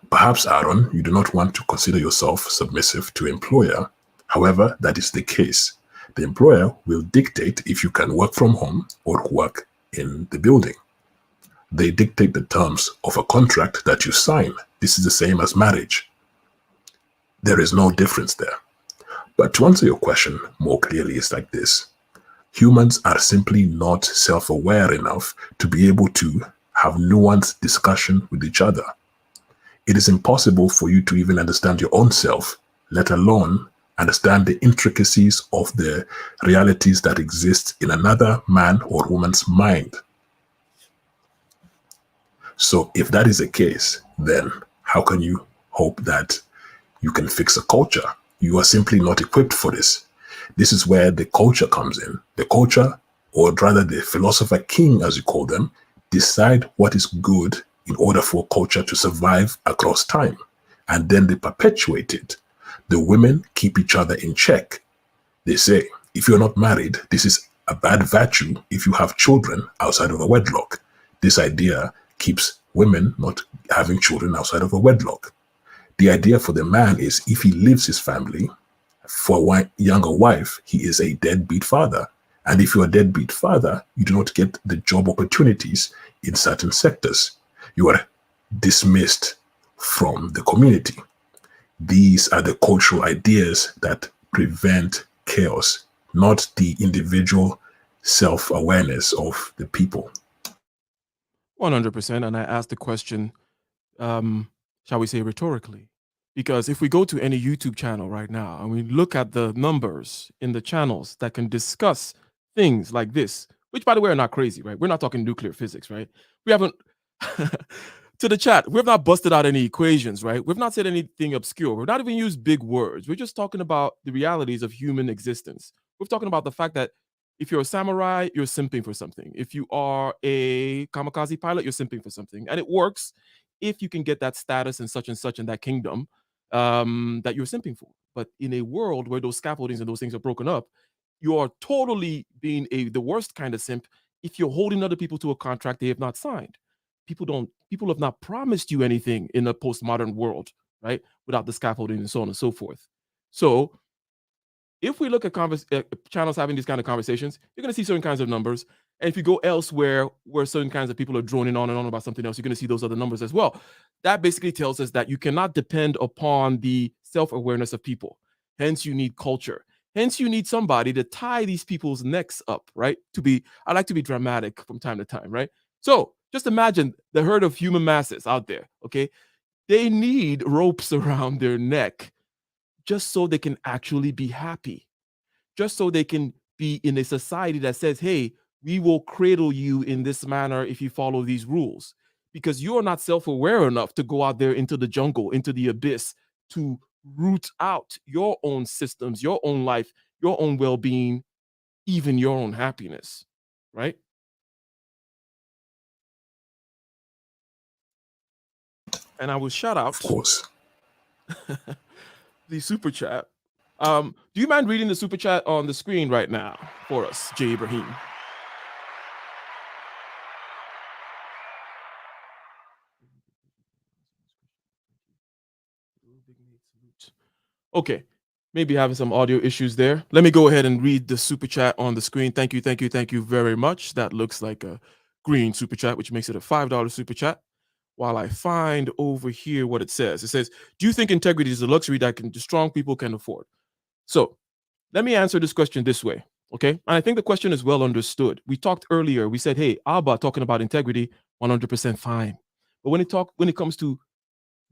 Perhaps, Aaron, you do not want to consider yourself submissive to employer. However, that is the case. The employer will dictate if you can work from home or work in the building. They dictate the terms of a contract that you sign. This is the same as marriage. There is no difference there. But to answer your question more clearly, it's like this. Humans are simply not self-aware enough to be able to have nuanced discussion with each other. It is impossible for you to even understand your own self, let alone understand the intricacies of the realities that exist in another man or woman's mind. So if that is the case, then how can you hope that you can fix a culture? You are simply not equipped for this. This is where the culture comes in. The culture, or rather the philosopher king, as you call them, decide what is good in order for culture to survive across time. And then they perpetuate it. The women keep each other in check. They say, if you're not married, this is a bad virtue if you have children outside of a wedlock. This idea keeps women not having children outside of a wedlock. The idea for the man is if he leaves his family for a younger wife, he is a deadbeat father. And if you're a deadbeat father, you do not get the job opportunities in certain sectors. You are dismissed from the community. These are the cultural ideas that prevent chaos, not the individual self-awareness of the people. 100%. And I asked the question, shall we say rhetorically? Because if we go to any YouTube channel right now and we look at the numbers in the channels that can discuss things like this, which by the way are not crazy, right? We're not talking nuclear physics, right? We haven't to the chat, we've not busted out any equations, right? We've not said anything obscure. We've not even used big words. We're just talking about the realities of human existence. We're talking about the fact that if you're a samurai, you're simping for something. If you are a kamikaze pilot, you're simping for something. And it works if you can get that status and such in that kingdom that you're simping for. But in a world where those scaffoldings and those things are broken up, you are totally being the worst kind of simp if you're holding other people to a contract they have not signed. People have not promised you anything in a postmodern world, right? Without the scaffolding and so on and so forth. So if we look at channels having these kind of conversations, you're going to see certain kinds of numbers. And if you go elsewhere where certain kinds of people are droning on and on about something else, you're going to see those other numbers as well. That basically tells us that you cannot depend upon the self-awareness of people. Hence, you need culture. Hence, you need somebody to tie these people's necks up, right? I like to be dramatic from time to time, right? So just imagine the herd of human masses out there, okay? They need ropes around their neck just so they can actually be happy, just so they can be in a society that says, hey, we will cradle you in this manner if you follow these rules, because you're not self-aware enough to go out there into the jungle, into the abyss, to root out your own systems, your own life, your own well-being, even your own happiness, right? And I will shout out, Of course. the super chat. Do you mind reading the super chat on the screen right now for us, J. Ibrahim? Okay, maybe having some audio issues there. Let me go ahead and read the super chat on the screen. Thank you very much. That looks like a green super chat, which makes it a $5 super chat. While I find over here what it says. It says, do you think integrity is a luxury that strong people can afford? So let me answer this question this way, okay? And I think the question is well understood. We talked earlier, we said, hey, Abba talking about integrity, 100% fine. But when it comes to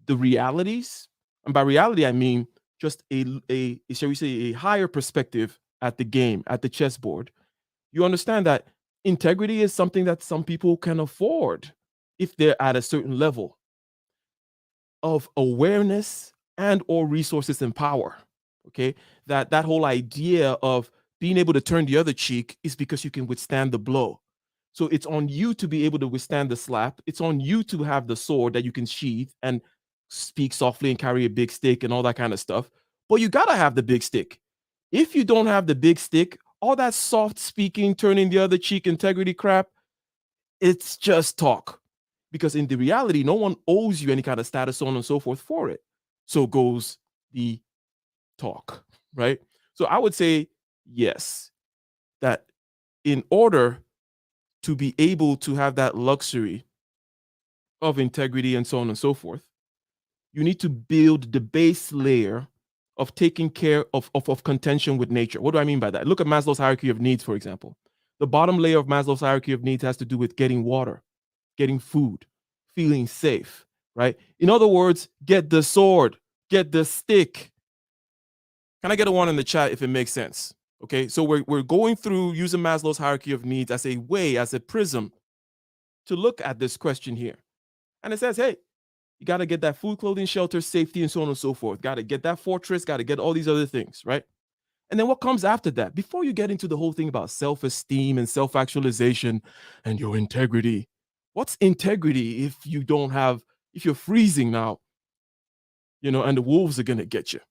the realities, and by reality, I mean just shall we say, a higher perspective at the game, at the chessboard, you understand that integrity is something that some people can afford if they're at a certain level of awareness and or resources and power. Okay, that whole idea of being able to turn the other cheek is because you can withstand the blow. So it's on you to be able to withstand the slap. It's on you to have the sword that you can sheath and speak softly and carry a big stick and all that kind of stuff. But you gotta have the big stick. If you don't have the big stick, all that soft speaking, turning the other cheek integrity crap, it's just talk. Because in the reality, no one owes you any kind of status, so on and so forth for it. So goes the talk, right? So I would say yes, that in order to be able to have that luxury of integrity and so on and so forth, you need to build the base layer of taking care of contention with nature. What do I mean by that? Look at Maslow's hierarchy of needs, for example. The bottom layer of Maslow's hierarchy of needs has to do with getting water, getting food, feeling safe, right? In other words, get the sword, get the stick. Can I get a one in the chat if it makes sense? Okay, so we're going through using Maslow's hierarchy of needs as a way, as a prism to look at this question here. And it says, hey, you got to get that food, clothing, shelter, safety, and so on and so forth. Got to get that fortress, got to get all these other things, right? And then what comes after that? Before you get into the whole thing about self-esteem and self-actualization and your integrity, what's integrity if you're freezing now, and the wolves are going to get you?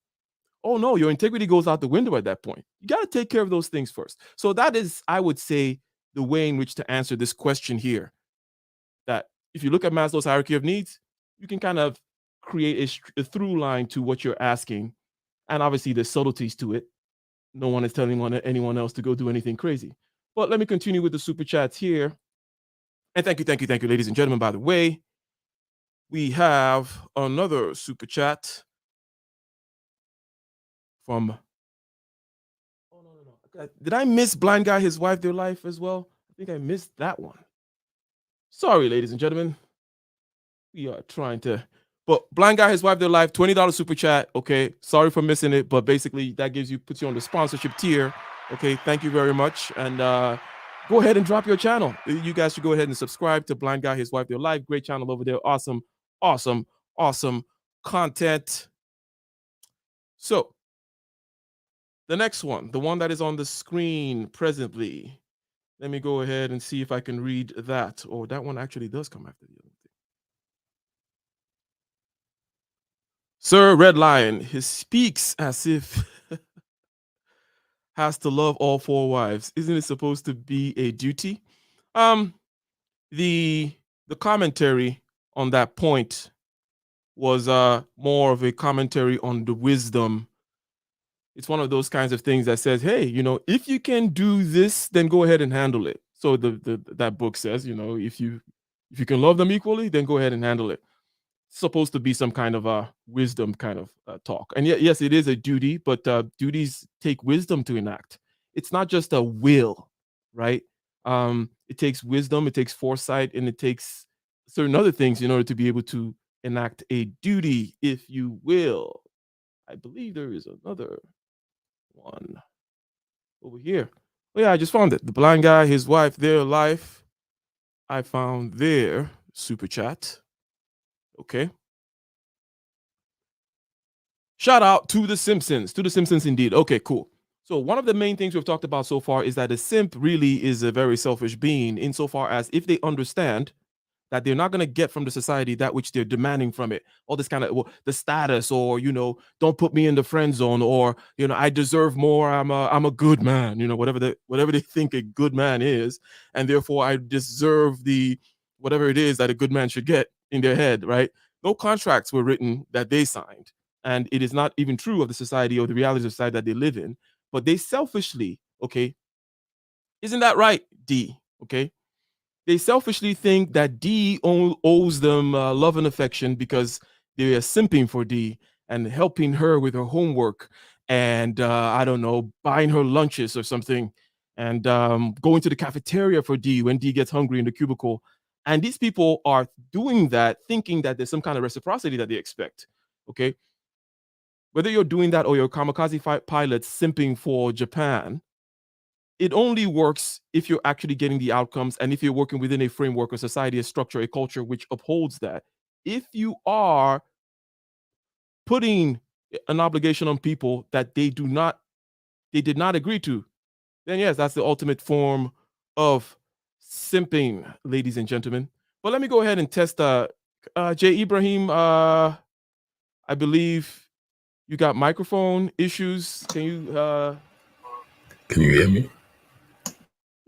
Oh no, your integrity goes out the window at that point. You got to take care of those things first. So that is, I would say, the way in which to answer this question here. That if you look at Maslow's hierarchy of needs, you can kind of create a through line to what you're asking. And obviously there's subtleties to it. No one is telling anyone else to go do anything crazy. But let me continue with the super chats here. And thank you, ladies and gentlemen. By the way, we have another super chat from, oh, no. Did I miss Blind Guy, His Wife, Their Life as well? I think I missed that one. Sorry, ladies and gentlemen. We are trying to, but Blind Guy, His Wife, Their Life, $20 super chat. Okay, sorry for missing it, but basically that puts you on the sponsorship tier. Okay, thank you very much. And go ahead and drop your channel. You guys should go ahead and subscribe to Blind Guy, His Wife, Their Life. Great channel over there. Awesome, awesome, awesome content. So the next one, the one that is on the screen presently. Let me go ahead and see if I can read that. Oh, that one actually does come after the other thing. Sir Red Lion, he speaks as if has to love all 4 wives. Isn't it supposed to be a duty? The commentary on that point was more of a commentary on the wisdom. It's one of those kinds of things that says, hey, if you can do this, then go ahead and handle it. So that book says, if you can love them equally, then go ahead and handle it. It's supposed to be some kind of a wisdom kind of talk. And yes, it is a duty, but duties take wisdom to enact. It's not just a will, right? It takes wisdom, it takes foresight, and it takes certain other things in order to be able to enact a duty, if you will. I believe there is another one over here. Oh yeah, I just found it. The Blind Guy, His Wife, Their Life. I found their super chat. Okay. Shout out to the Simpsons. To the Simpsons indeed. Okay, cool. So one of the main things we've talked about so far is that a simp really is a very selfish being, insofar as if they understand that they're not going to get from the society that which they're demanding from it, all this kind of the status, or don't put me in the friend zone, or I deserve more, I'm a good man, whatever they think a good man is, and therefore I deserve the whatever it is that a good man should get in their head, right? No contracts were written that they signed, and it is not even true of the society or the realities of society that they live in, but they selfishly, okay, isn't that right, D? Okay, they selfishly think that D owes them love and affection because they are simping for D and helping her with her homework, and I don't know, buying her lunches or something, and going to the cafeteria for D when D gets hungry in the cubicle. And these people are doing that thinking that there's some kind of reciprocity that they expect. Okay, whether you're doing that or you're kamikaze pilot simping for Japan, it only works if you're actually getting the outcomes and if you're working within a framework, a society, a structure, a culture which upholds that. If you are putting an obligation on people that they did not agree to, then yes, that's the ultimate form of simping, ladies and gentlemen. But let me go ahead and test Jay Ibrahim. I believe you got microphone issues. Can you hear me?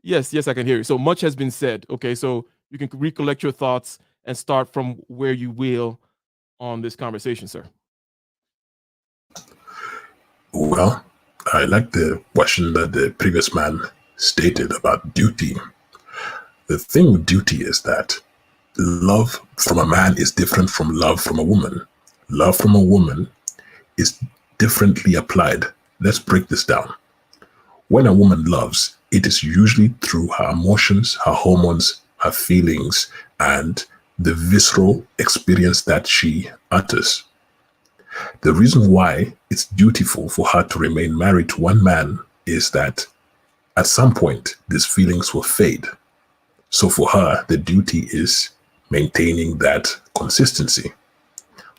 Yes, I can hear you. So much has been said. Okay, so you can recollect your thoughts and start from where you will on this conversation, sir. Well, I like the question that the previous man stated about duty. The thing with duty is that love from a man is different from love from a woman. Love from a woman is differently applied. Let's break this down. When a woman loves, it is usually through her emotions, her hormones, her feelings, and the visceral experience that she utters. The reason why it's dutiful for her to remain married to one man is that at some point, these feelings will fade. So for her, the duty is maintaining that consistency.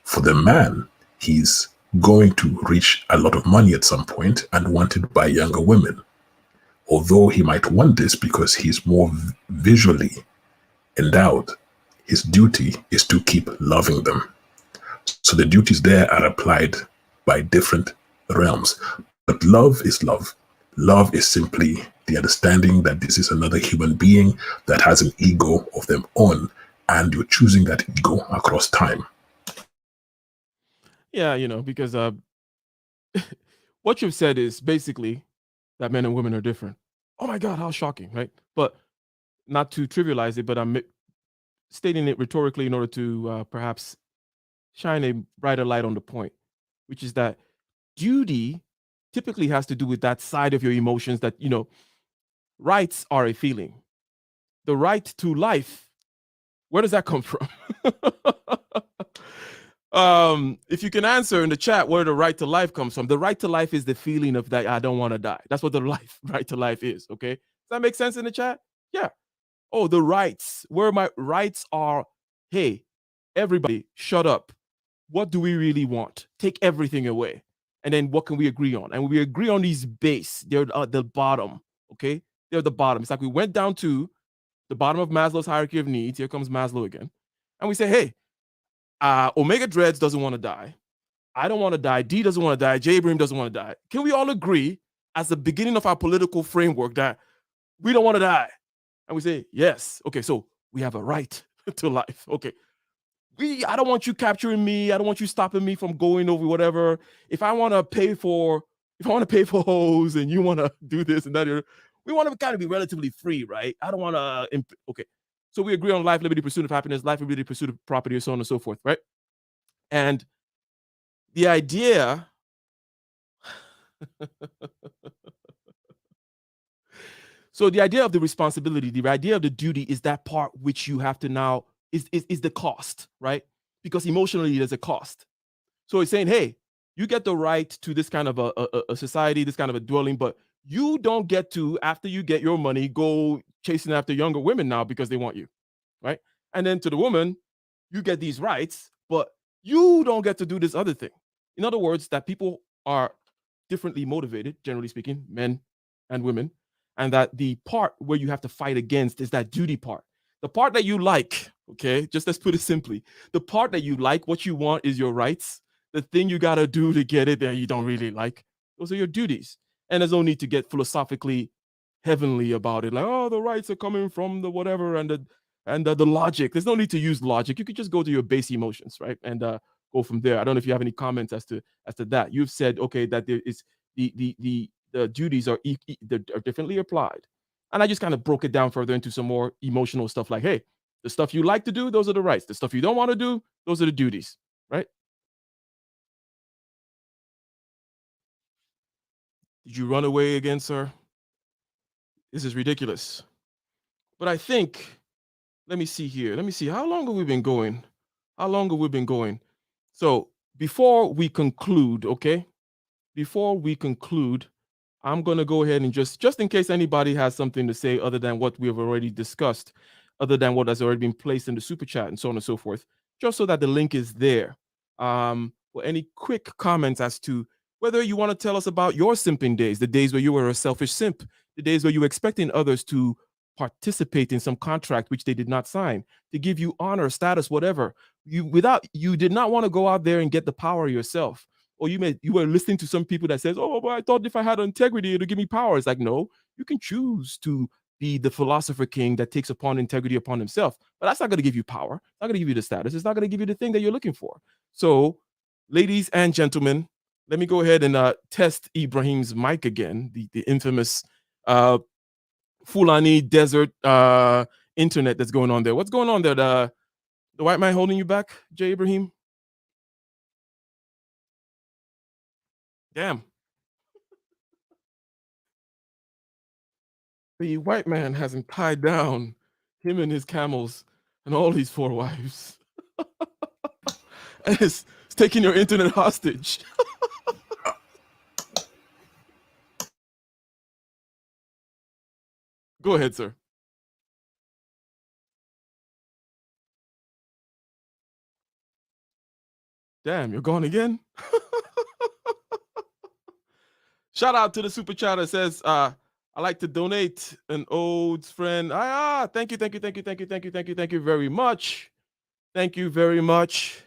For the man, he's going to reach a lot of money at some point and wanted by younger women. Although he might want this because he's more visually endowed, his duty is to keep loving them. So the duties there are applied by different realms. But love is love. Love is simply the understanding that this is another human being that has an ego of their own, and you're choosing that ego across time. Yeah, because what you've said is basically that men and women are different. Oh my God, how shocking, right? But not to trivialize it, but I'm stating it rhetorically in order to perhaps shine a brighter light on the point, which is that duty typically has to do with that side of your emotions that, rights are a feeling. The right to life, where does that come from? If you can answer in the chat where the right to life comes from, the right to life is the feeling of that I don't want to die. That's what the right to life is. Okay, does that make sense in the chat? Yeah. Oh, the rights. Where my rights are, hey, everybody, shut up. What do we really want? Take everything away. And then what can we agree on? And we agree on these base. They're at the bottom. Okay. They're the bottom. It's like we went down to the bottom of Maslow's hierarchy of needs. Here comes Maslow again. And we say, hey, Omega Dreads doesn't want to die. I don't want to die. D doesn't want to die. J. Abraham doesn't want to die. Can we all agree as the beginning of our political framework that we don't want to die? And we say, yes. Okay, so we have a right to life. Okay. I don't want you capturing me. I don't want you stopping me from going over whatever. If I want to pay for hoes and you want to do this and that, we want to kind of be relatively free, right? I don't want to. Okay. So we agree on life, liberty, pursuit of happiness, life, liberty, pursuit of property, so on and so forth, right? And the idea so the idea of the responsibility, the idea of the duty is that part which you have to now is the cost, right? Because emotionally there's a cost. So it's saying, hey, you get the right to this kind of a society, this kind of a dwelling, but you don't get to, after you get your money, go chasing after younger women now because they want you, right? And then to the woman, you get these rights, but you don't get to do this other thing. In other words, that people are differently motivated, generally speaking, men and women, and that the part where you have to fight against is that duty part. The part that you like, okay, just let's put it simply, the part that you like, what you want is your rights. The thing you got to do to get it that you don't really like, those are your duties. And there's no need to get philosophically heavenly about it, like, oh, the rights are coming from the whatever and the logic. There's no need to use logic. You could just go to your base emotions, right? And go from there. I don't know if you have any comments as to that. You've said, okay, that there is the duties are are differently applied. And I just kind of broke it down further into some more emotional stuff like, hey, the stuff you like to do, those are the rights. The stuff you don't want to do, those are the duties, right? Did you run away again, sir? This is ridiculous. But I think, let me see here. Let me see. How long have we been going? How long have we been going? So before we conclude, okay? Before we conclude, I'm going to go ahead and just in case anybody has something to say other than what we have already discussed, other than what has already been placed in the super chat and so on and so forth, just so that the link is there. Or any quick comments as to whether you want to tell us about your simping days, the days where you were a selfish simp, the days where you were expecting others to participate in some contract which they did not sign, to give you honor, status, whatever. You did not want to go out there and get the power yourself. Or you were listening to some people that says, oh, but I thought if I had integrity, it'll give me power. It's like, no, you can choose to be the philosopher king that takes upon integrity upon himself. But that's not going to give you power. It's not going to give you the status. It's not going to give you the thing that you're looking for. So, ladies and gentlemen, let me go ahead and test Ibrahim's mic again, the infamous Fulani desert internet that's going on there. What's going on there? The white man holding you back, Jay Ibrahim? Damn. The white man hasn't tied down him and his camels and all these 4 wives. And it's taking your internet hostage. Go ahead, sir. Damn, you're gone again? Shout out to the super chat that says, I like to donate an old friend. Thank you very much. Thank you very much.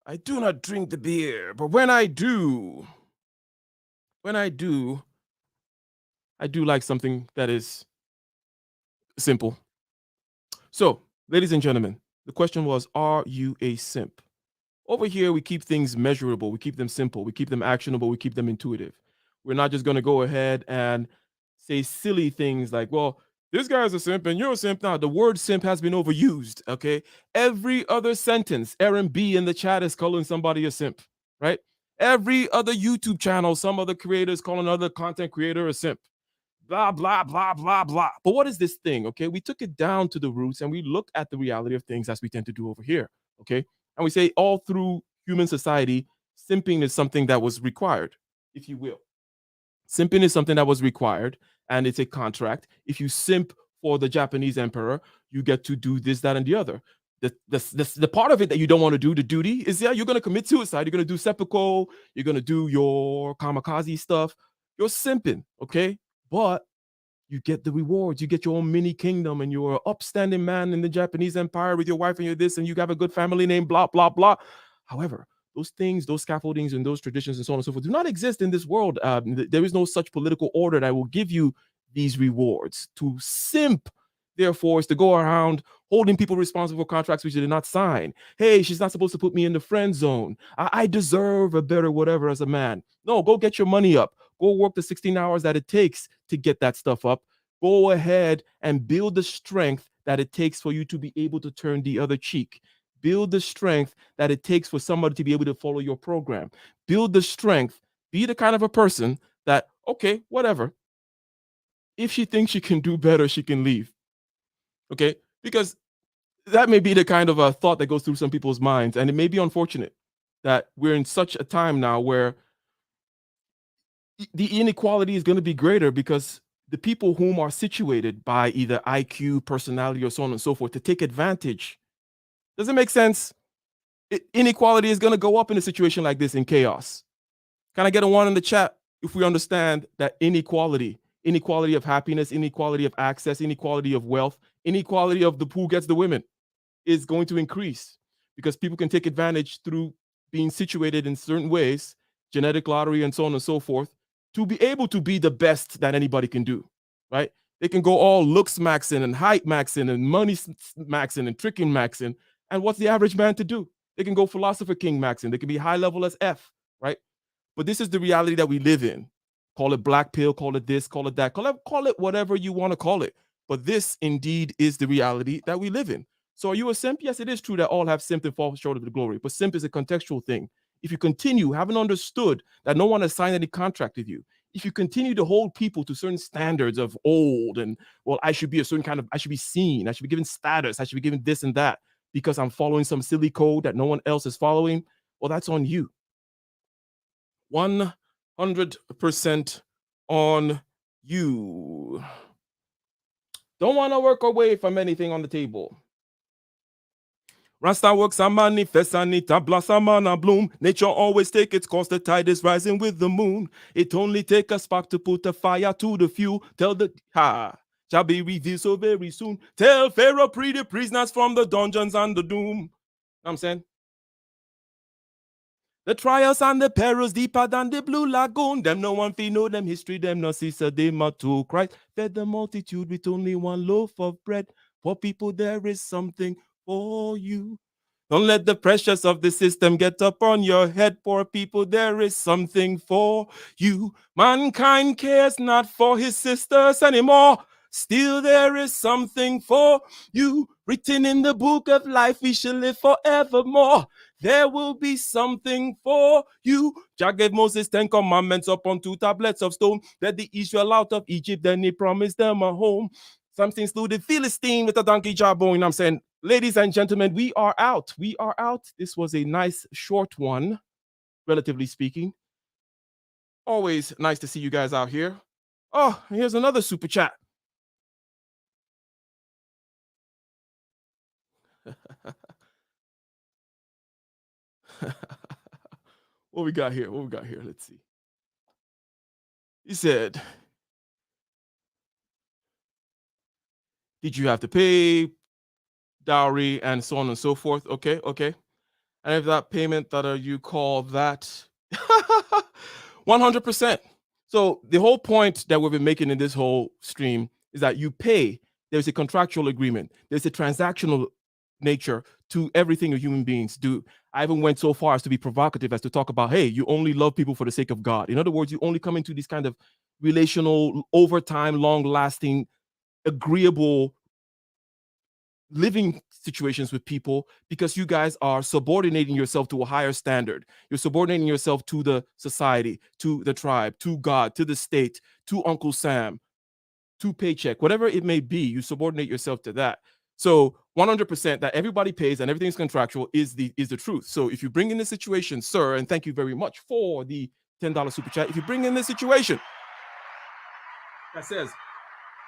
I do not drink the beer, but when I do I do like something that is simple. So, ladies and gentlemen, the question was, are you a simp? Over here, we keep things measurable. We keep them simple. We keep them actionable. We keep them intuitive. We're not just going to go ahead and say silly things like, well, this guy's a simp and you're a simp. Now, the word simp has been overused, okay? Every other sentence, Aaron B in the chat is calling somebody a simp, right? Every other YouTube channel, some other creators calling another content creator a simp. Blah, blah, blah, blah, blah. But what is this thing, okay? We took it down to the roots and we looked at the reality of things as we tend to do over here, okay? And we say all through human society, simping is something that was required, if you will. Simping is something that was required. and it's a contract. If you simp for the Japanese emperor, you get to do this, that, and the other. The part of it that you don't want to do, the duty, is you're going to commit suicide. You're going to do seppuku. You're going to do your kamikaze stuff. You're simping, okay? But you get the rewards. You get your own mini kingdom, and you're an upstanding man in the Japanese empire with your wife and your this, and you have a good family name, blah, blah, blah. However, those things, those scaffoldings, and those traditions, and so on and so forth, do not exist in this world. There is no such political order that will give you these rewards. To simp, therefore, is to go around holding people responsible for contracts which they did not sign. Hey, she's not supposed to put me in the friend zone. I deserve a better whatever as a man. No, go get your money up. Go work the 16 hours that it takes to get that stuff up. Go ahead and build the strength that it takes for you to be able to turn the other cheek. Build the strength that it takes for somebody to be able to follow your program. Build the strength. Be the kind of a person that, okay, whatever. If she thinks she can do better, she can leave. Okay? Because that may be the kind of a thought that goes through some people's minds. And it may be unfortunate that we're in such a time now where the inequality is going to be greater, because the people whom are situated by either IQ, personality, or so on and so forth to take advantage. Does it make sense? Inequality is going to go up in a situation like this, in chaos. Can I get a 1 in the chat if we understand that inequality of happiness, inequality of access, inequality of wealth, inequality of who gets the women is going to increase, because people can take advantage through being situated in certain ways, genetic lottery and so on and so forth, to be able to be the best that anybody can do, right? They can go all looks maxing and height maxing and money maxing and tricking maxing. And what's the average man to do? They can go philosopher king maxing. They can be high level as F, right? But this is the reality that we live in. Call it black pill, call it this, call it that, call it whatever you want to call it. But this indeed is the reality that we live in. So are you a simp? Yes, it is true that all have simped and fall short of the glory. But simp is a contextual thing. If you continue, having understood that no one has signed any contract with you, if you continue to hold people to certain standards of old and, well, I should be a certain kind of, I should be seen, I should be given status, I should be given this and that because I'm following some silly code that no one else is following, well, that's on you. 100% on you. Don't want to work away from anything on the table. Rasta works and manifests and it a blossom and a bloom. Nature always take its course, the tide is rising with the moon. It only take a spark to put a fire to the fuel. Tell the shall be revealed so very soon. Tell Pharaoh free the prisoners from the dungeons and the doom. You know what I'm saying? The trials and the perils deeper than the blue lagoon. Them no one feel know them history, them no see so they to Christ. Fed the multitude with only one loaf of bread. For people there is something for you. Don't let the pressures of the system get up on your head. Poor people, there is something for you. Mankind cares not for his sisters anymore. Still there is something for you. Written in the book of life, we shall live forevermore. There will be something for you. Jah gave Moses 10 commandments upon 2 tablets of stone. Led the Israel out of Egypt, then he promised them a home. Something slew the Philistine with a donkey jawbone. You know what I'm saying? Ladies and gentlemen, we are out. We are out. This was a nice short one, relatively speaking. Always nice to see you guys out here. Oh, here's another super chat. What we got here? Let's see. He said, did you have to pay dowry and so on and so forth? Okay. And if that payment that you call that 100%. So the whole point that we've been making in this whole stream is that you pay. There's a contractual agreement. There's a transactional nature to everything human beings do. I even went so far as to be provocative as to talk about, hey, you only love people for the sake of God. In other words, you only come into these kind of relational, over time, long-lasting, agreeable living situations with people because you guys are subordinating yourself to a higher standard. You're subordinating yourself to the society, to the tribe, to God, to the state, to Uncle Sam, to paycheck, whatever it may be. You subordinate yourself to that. So 100% that everybody pays and everything's contractual is the truth. So if you bring in this situation, sir, and thank you very much for the $10 super chat. If you bring in this situation, that says,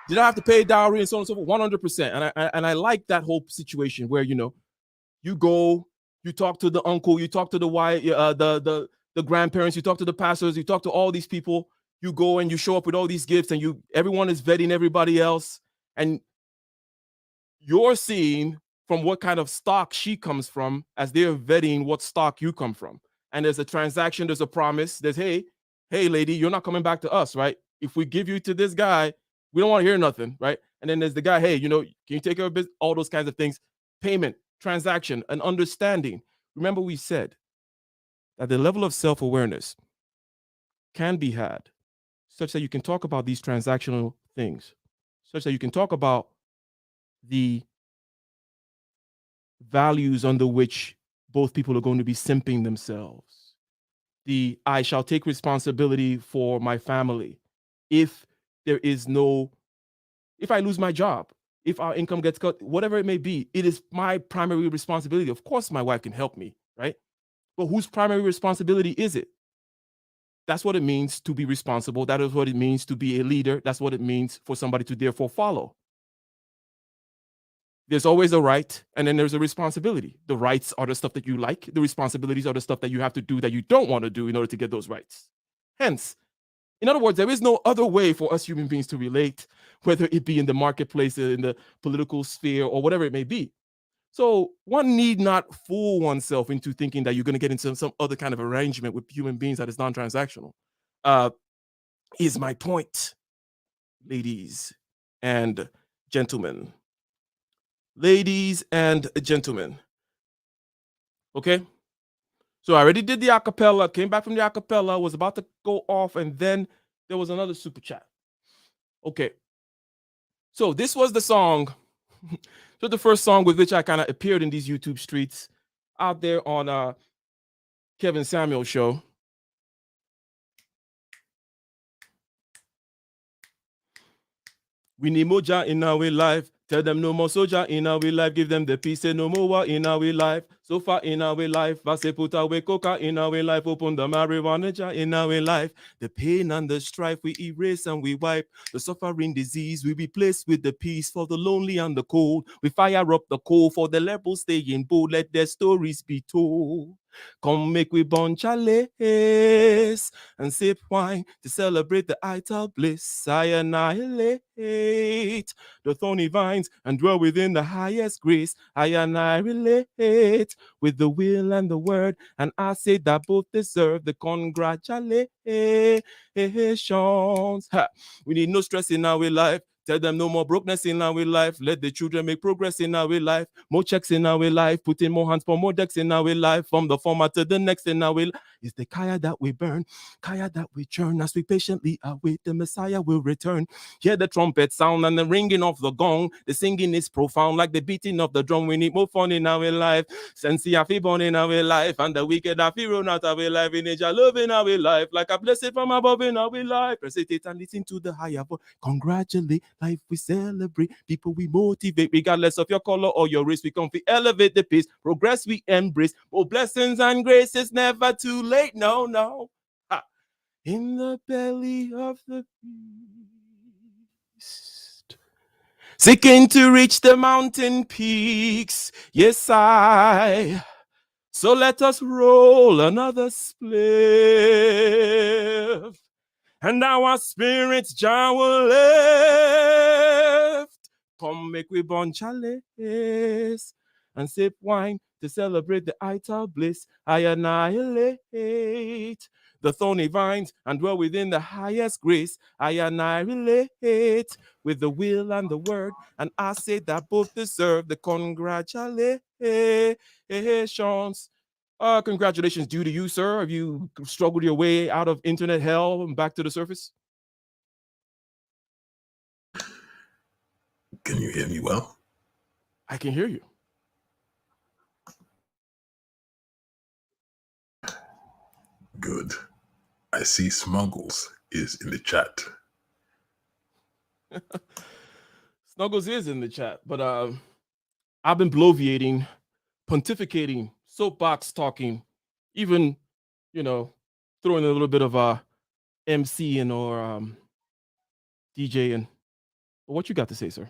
did I have to pay dowry and so on and so forth? 100%. And I like that whole situation where, you know, you go, you talk to the uncle, you talk to the wife, the grandparents, you talk to the pastors, you talk to all these people. You go and you show up with all these gifts, and everyone is vetting everybody else, and you're seeing from what kind of stock she comes from as they're vetting what stock you come from. And there's a transaction, there's a promise. There's, hey, lady, you're not coming back to us, right? If we give you to this guy, we don't want to hear nothing, right? And then there's the guy, hey, you know, can you take care of business? All those kinds of things. Payment, transaction, and understanding. Remember, we said that the level of self-awareness can be had such that you can talk about these transactional things, such that you can talk about the values under which both people are going to be simping themselves. I shall take responsibility for my family if if I lose my job, if our income gets cut, whatever it may be, it is my primary responsibility. Of course, my wife can help me, right? But whose primary responsibility is it? That's what it means to be responsible. That is what it means to be a leader. That's what it means for somebody to therefore follow. There's always a right, and then there's a responsibility. The rights are the stuff that you like. The responsibilities are the stuff that you have to do that you don't want to do in order to get those rights. Hence, in other words, there is no other way for us human beings to relate, whether it be in the marketplace, in the political sphere, or whatever it may be. So one need not fool oneself into thinking that you're going to get into some other kind of arrangement with human beings that is non-transactional. Is my point, ladies and gentlemen. Ladies and gentlemen. Okay? So I already did the acapella, came back from the acapella, was about to go off, and then there was another super chat. Okay. So this was the song. So the first song with which I kind of appeared in these YouTube streets out there on Kevin Samuel's show. We need moja in our life. Tell them no more soldier in our life. Give them the peace. Say no more war in our life. So far in our life. I say put away coca in our life. Open the marijuana jar in our life. The pain and the strife we erase and we wipe. The suffering disease we replace with the peace. For the lonely and the cold, we fire up the coal. For the rebels staying bold, let their stories be told. Come make we burn chalice and sip wine to celebrate the ital bliss. I annihilate the thorny vines and dwell within the highest grace. I annihilate with the will and the word, and I say that both deserve the congratulations. We need no stress in our life. Tell them no more brokenness in our life. Let the children make progress in our life. More checks in our life. Put in more hands for more decks in our life. From the former to the next in our life. It's the kaya that we burn, kaya that we churn. As we patiently await the Messiah will return. Hear the trumpet sound and the ringing of the gong. The singing is profound like the beating of the drum. We need more fun in our life. Sense happy born in our life. And the wicked happy run out of our life. In nature love in our life. Like a blessing from above in our life. Recitate and listen to the higher voice. Congratulate. Life we celebrate, people we motivate, regardless of your color or your race. We come to elevate the pace, progress we embrace. Oh, blessings and grace, it's never too late. No, no. Ha. In the belly of the beast, seeking to reach the mountain peaks. Yes, I. So let us roll another spliff. And our spirits jar will lift. Come make we burn chalice and sip wine to celebrate the ital bliss. I annihilate the thorny vines and dwell within the highest grace. I annihilate with the will and the word, and I say that both deserve the congratulations. Congratulations due to you, sir. Have you struggled your way out of internet hell and back to the surface? Can you hear me well? I can hear you. Good. I see Smuggles is in the chat. Snuggles is in the chat, but I've been bloviating, pontificating, soapbox talking, even, throwing a little bit of MC or DJ, and what you got to say, sir?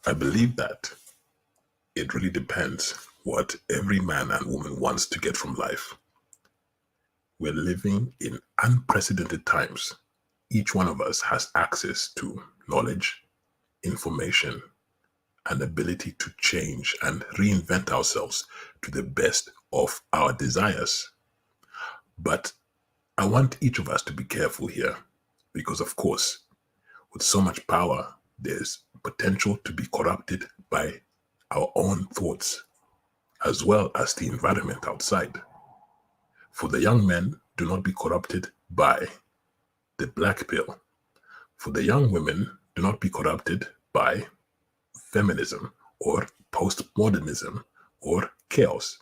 I believe that it really depends what every man and woman wants to get from life. We're living in unprecedented times. Each one of us has access to knowledge, information, and ability to change and reinvent ourselves to the best of our desires. But I want each of us to be careful here because, of course, with so much power, there's potential to be corrupted by our own thoughts as well as the environment outside. For the young men, do not be corrupted by the black pill. For the young women, do not be corrupted by feminism or postmodernism or chaos.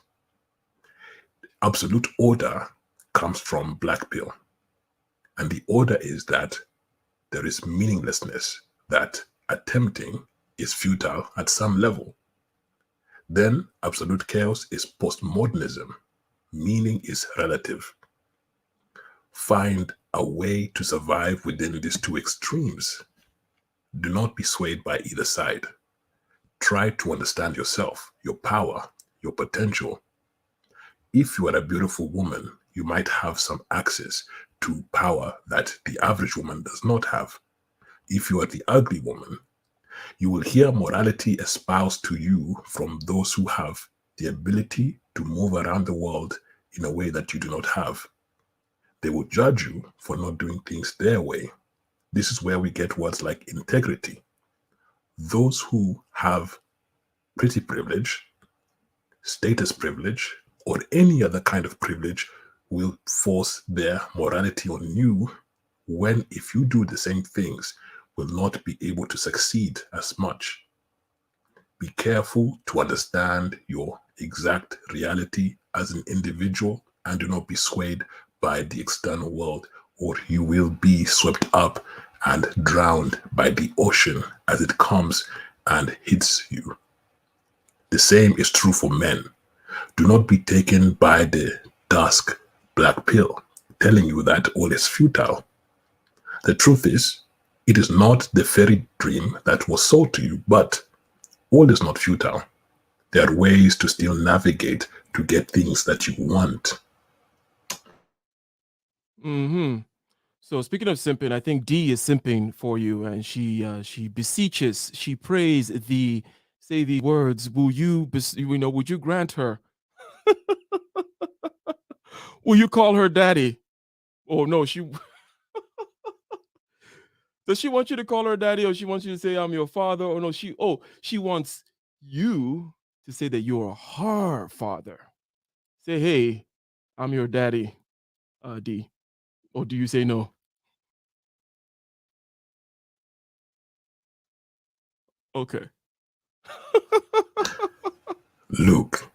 Absolute order comes from black pill. And the order is that there is meaninglessness, that attempting is futile at some level. Then absolute chaos is postmodernism. Meaning is relative. Find a way to survive within these two extremes. Do not be swayed by either side. Try to understand yourself, your power, your potential. If you are a beautiful woman, you might have some access to power that the average woman does not have. If you are the ugly woman, you will hear morality espoused to you from those who have the ability to move around the world in a way that you do not have. They will judge you for not doing things their way. This is where we get words like integrity. Those who have pretty privilege, status privilege, or any other kind of privilege will force their morality on you when, if you do the same things, will not be able to succeed as much. Be careful to understand your exact reality as an individual and do not be swayed by the external world, or you will be swept up and drowned by the ocean as it comes and hits you. The same is true for men. Do not be taken by the dusk black pill telling you that all is futile. The truth is, it is not the fairy dream that was sold to you, but all is not futile. There are ways to still navigate to get things that you want. So speaking of simping, I think D is simping for you, and she beseeches, she prays thee, say the words, would you grant her? Will you call her daddy? Oh no, does she want you to call her daddy, or she wants you to say I'm your father? Or no, she wants you to say that you're her father. Say, hey, I'm your daddy, D. Or do you say no? Okay. Luke,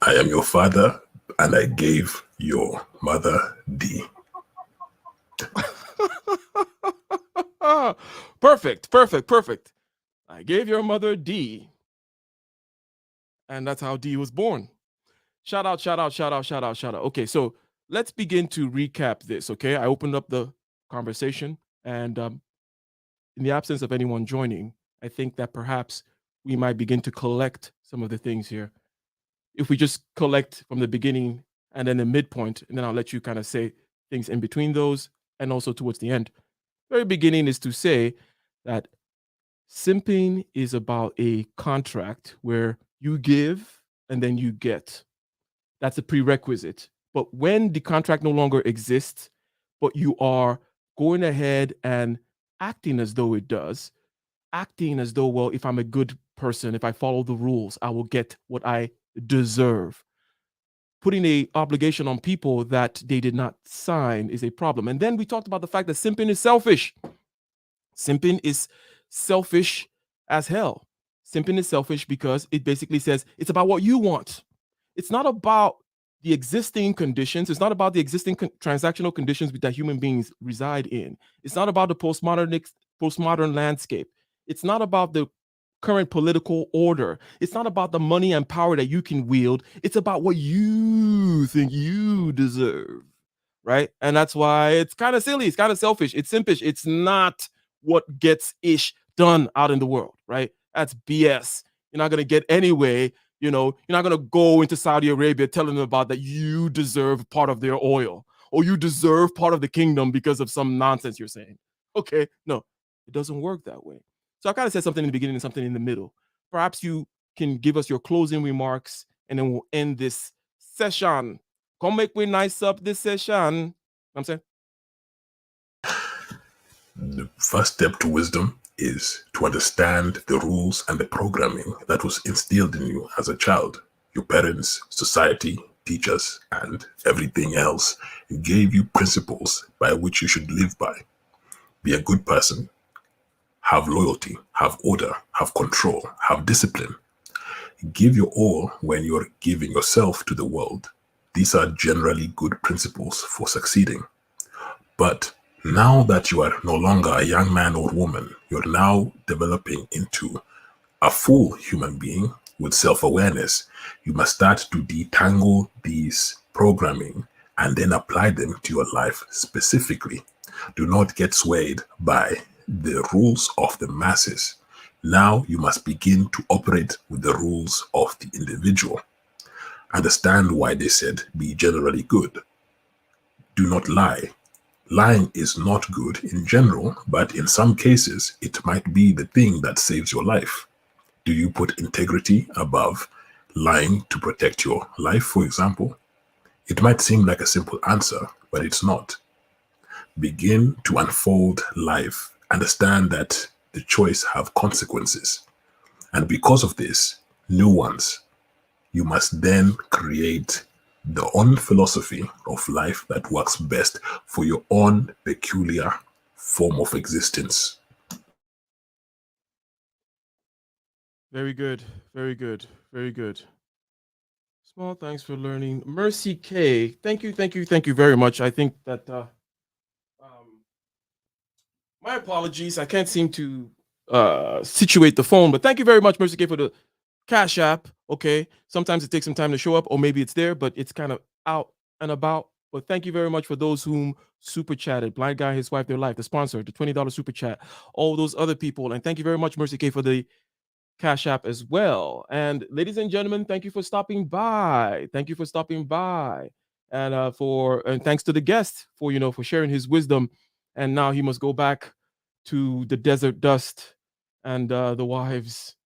I am your father, and I gave your mother D. Perfect. I gave your mother D. And that's how D was born. Shout out. Okay, so let's begin to recap this, okay? I opened up the conversation, and in the absence of anyone joining, I think that perhaps we might begin to collect some of the things here. If we just collect from the beginning and then the midpoint, and then I'll let you kind of say things in between those and also towards the end. Very beginning is to say that simping is about a contract where you give and then you get. That's a prerequisite. But when the contract no longer exists, but you are going ahead and acting as though it does, acting as though, well, if I'm a good person, if I follow the rules, I will get what I deserve. Putting a obligation on people that they did not sign is a problem. And then we talked about the fact that simping is selfish. Simping is selfish as hell. Simping is selfish because it basically says it's about what you want. It's not about the existing conditions. It's not about the existing transactional conditions that human beings reside in. It's not about the postmodern landscape. It's not about the current political order. It's not about the money and power that you can wield. It's about what you think you deserve, right? And that's why it's kind of silly. It's kind of selfish. It's simpish. It's not what gets ish done out in the world, right? That's BS. You're not going to get anyway. You know, you're not going to go into Saudi Arabia telling them about that you deserve part of their oil or you deserve part of the kingdom because of some nonsense you're saying. Okay, no, it doesn't work that way. So I kind of said something in the beginning and something in the middle. Perhaps you can give us your closing remarks and then we'll end this session. Come make we nice up this session. You know what I'm saying? The first step to wisdom is to understand the rules and the programming that was instilled in you as a child. Your parents, society, teachers, and everything else gave you principles by which you should live by. Be a good person, have loyalty, have order, have control, have discipline. Give your all when you're giving yourself to the world. These are generally good principles for succeeding. But now that you are no longer a young man or woman, you're now developing into a full human being with self-awareness. You must start to detangle these programming and then apply them to your life specifically. Do not get swayed by the rules of the masses. Now you must begin to operate with the rules of the individual. Understand why they said be generally good. Do not lie. Lying is not good in general, but in some cases, it might be the thing that saves your life. Do you put integrity above lying to protect your life, for example? It might seem like a simple answer, but it's not. Begin to unfold life. Understand that the choice have consequences. And because of this, new ones. You must then create the own philosophy of life that works best for your own peculiar form of existence. Very good. Very good. Very good. Small thanks for learning. Mercy K. Thank you. Thank you. Thank you very much. I think that my apologies. I can't seem to situate the phone, but thank you very much, Mercy K, for the Cash App. Okay. Sometimes it takes some time to show up, or maybe it's there, but it's kind of out and about. But thank you very much for those whom super chatted. Blind Guy, His Wife, Their Life, the sponsor, the $20 super chat, all those other people. And thank you very much, Mercy K, for the Cash App as well. And ladies and gentlemen, thank you for stopping by. Thank you for stopping by. And thanks to the guest for for sharing his wisdom. And now he must go back to the desert dust and the wives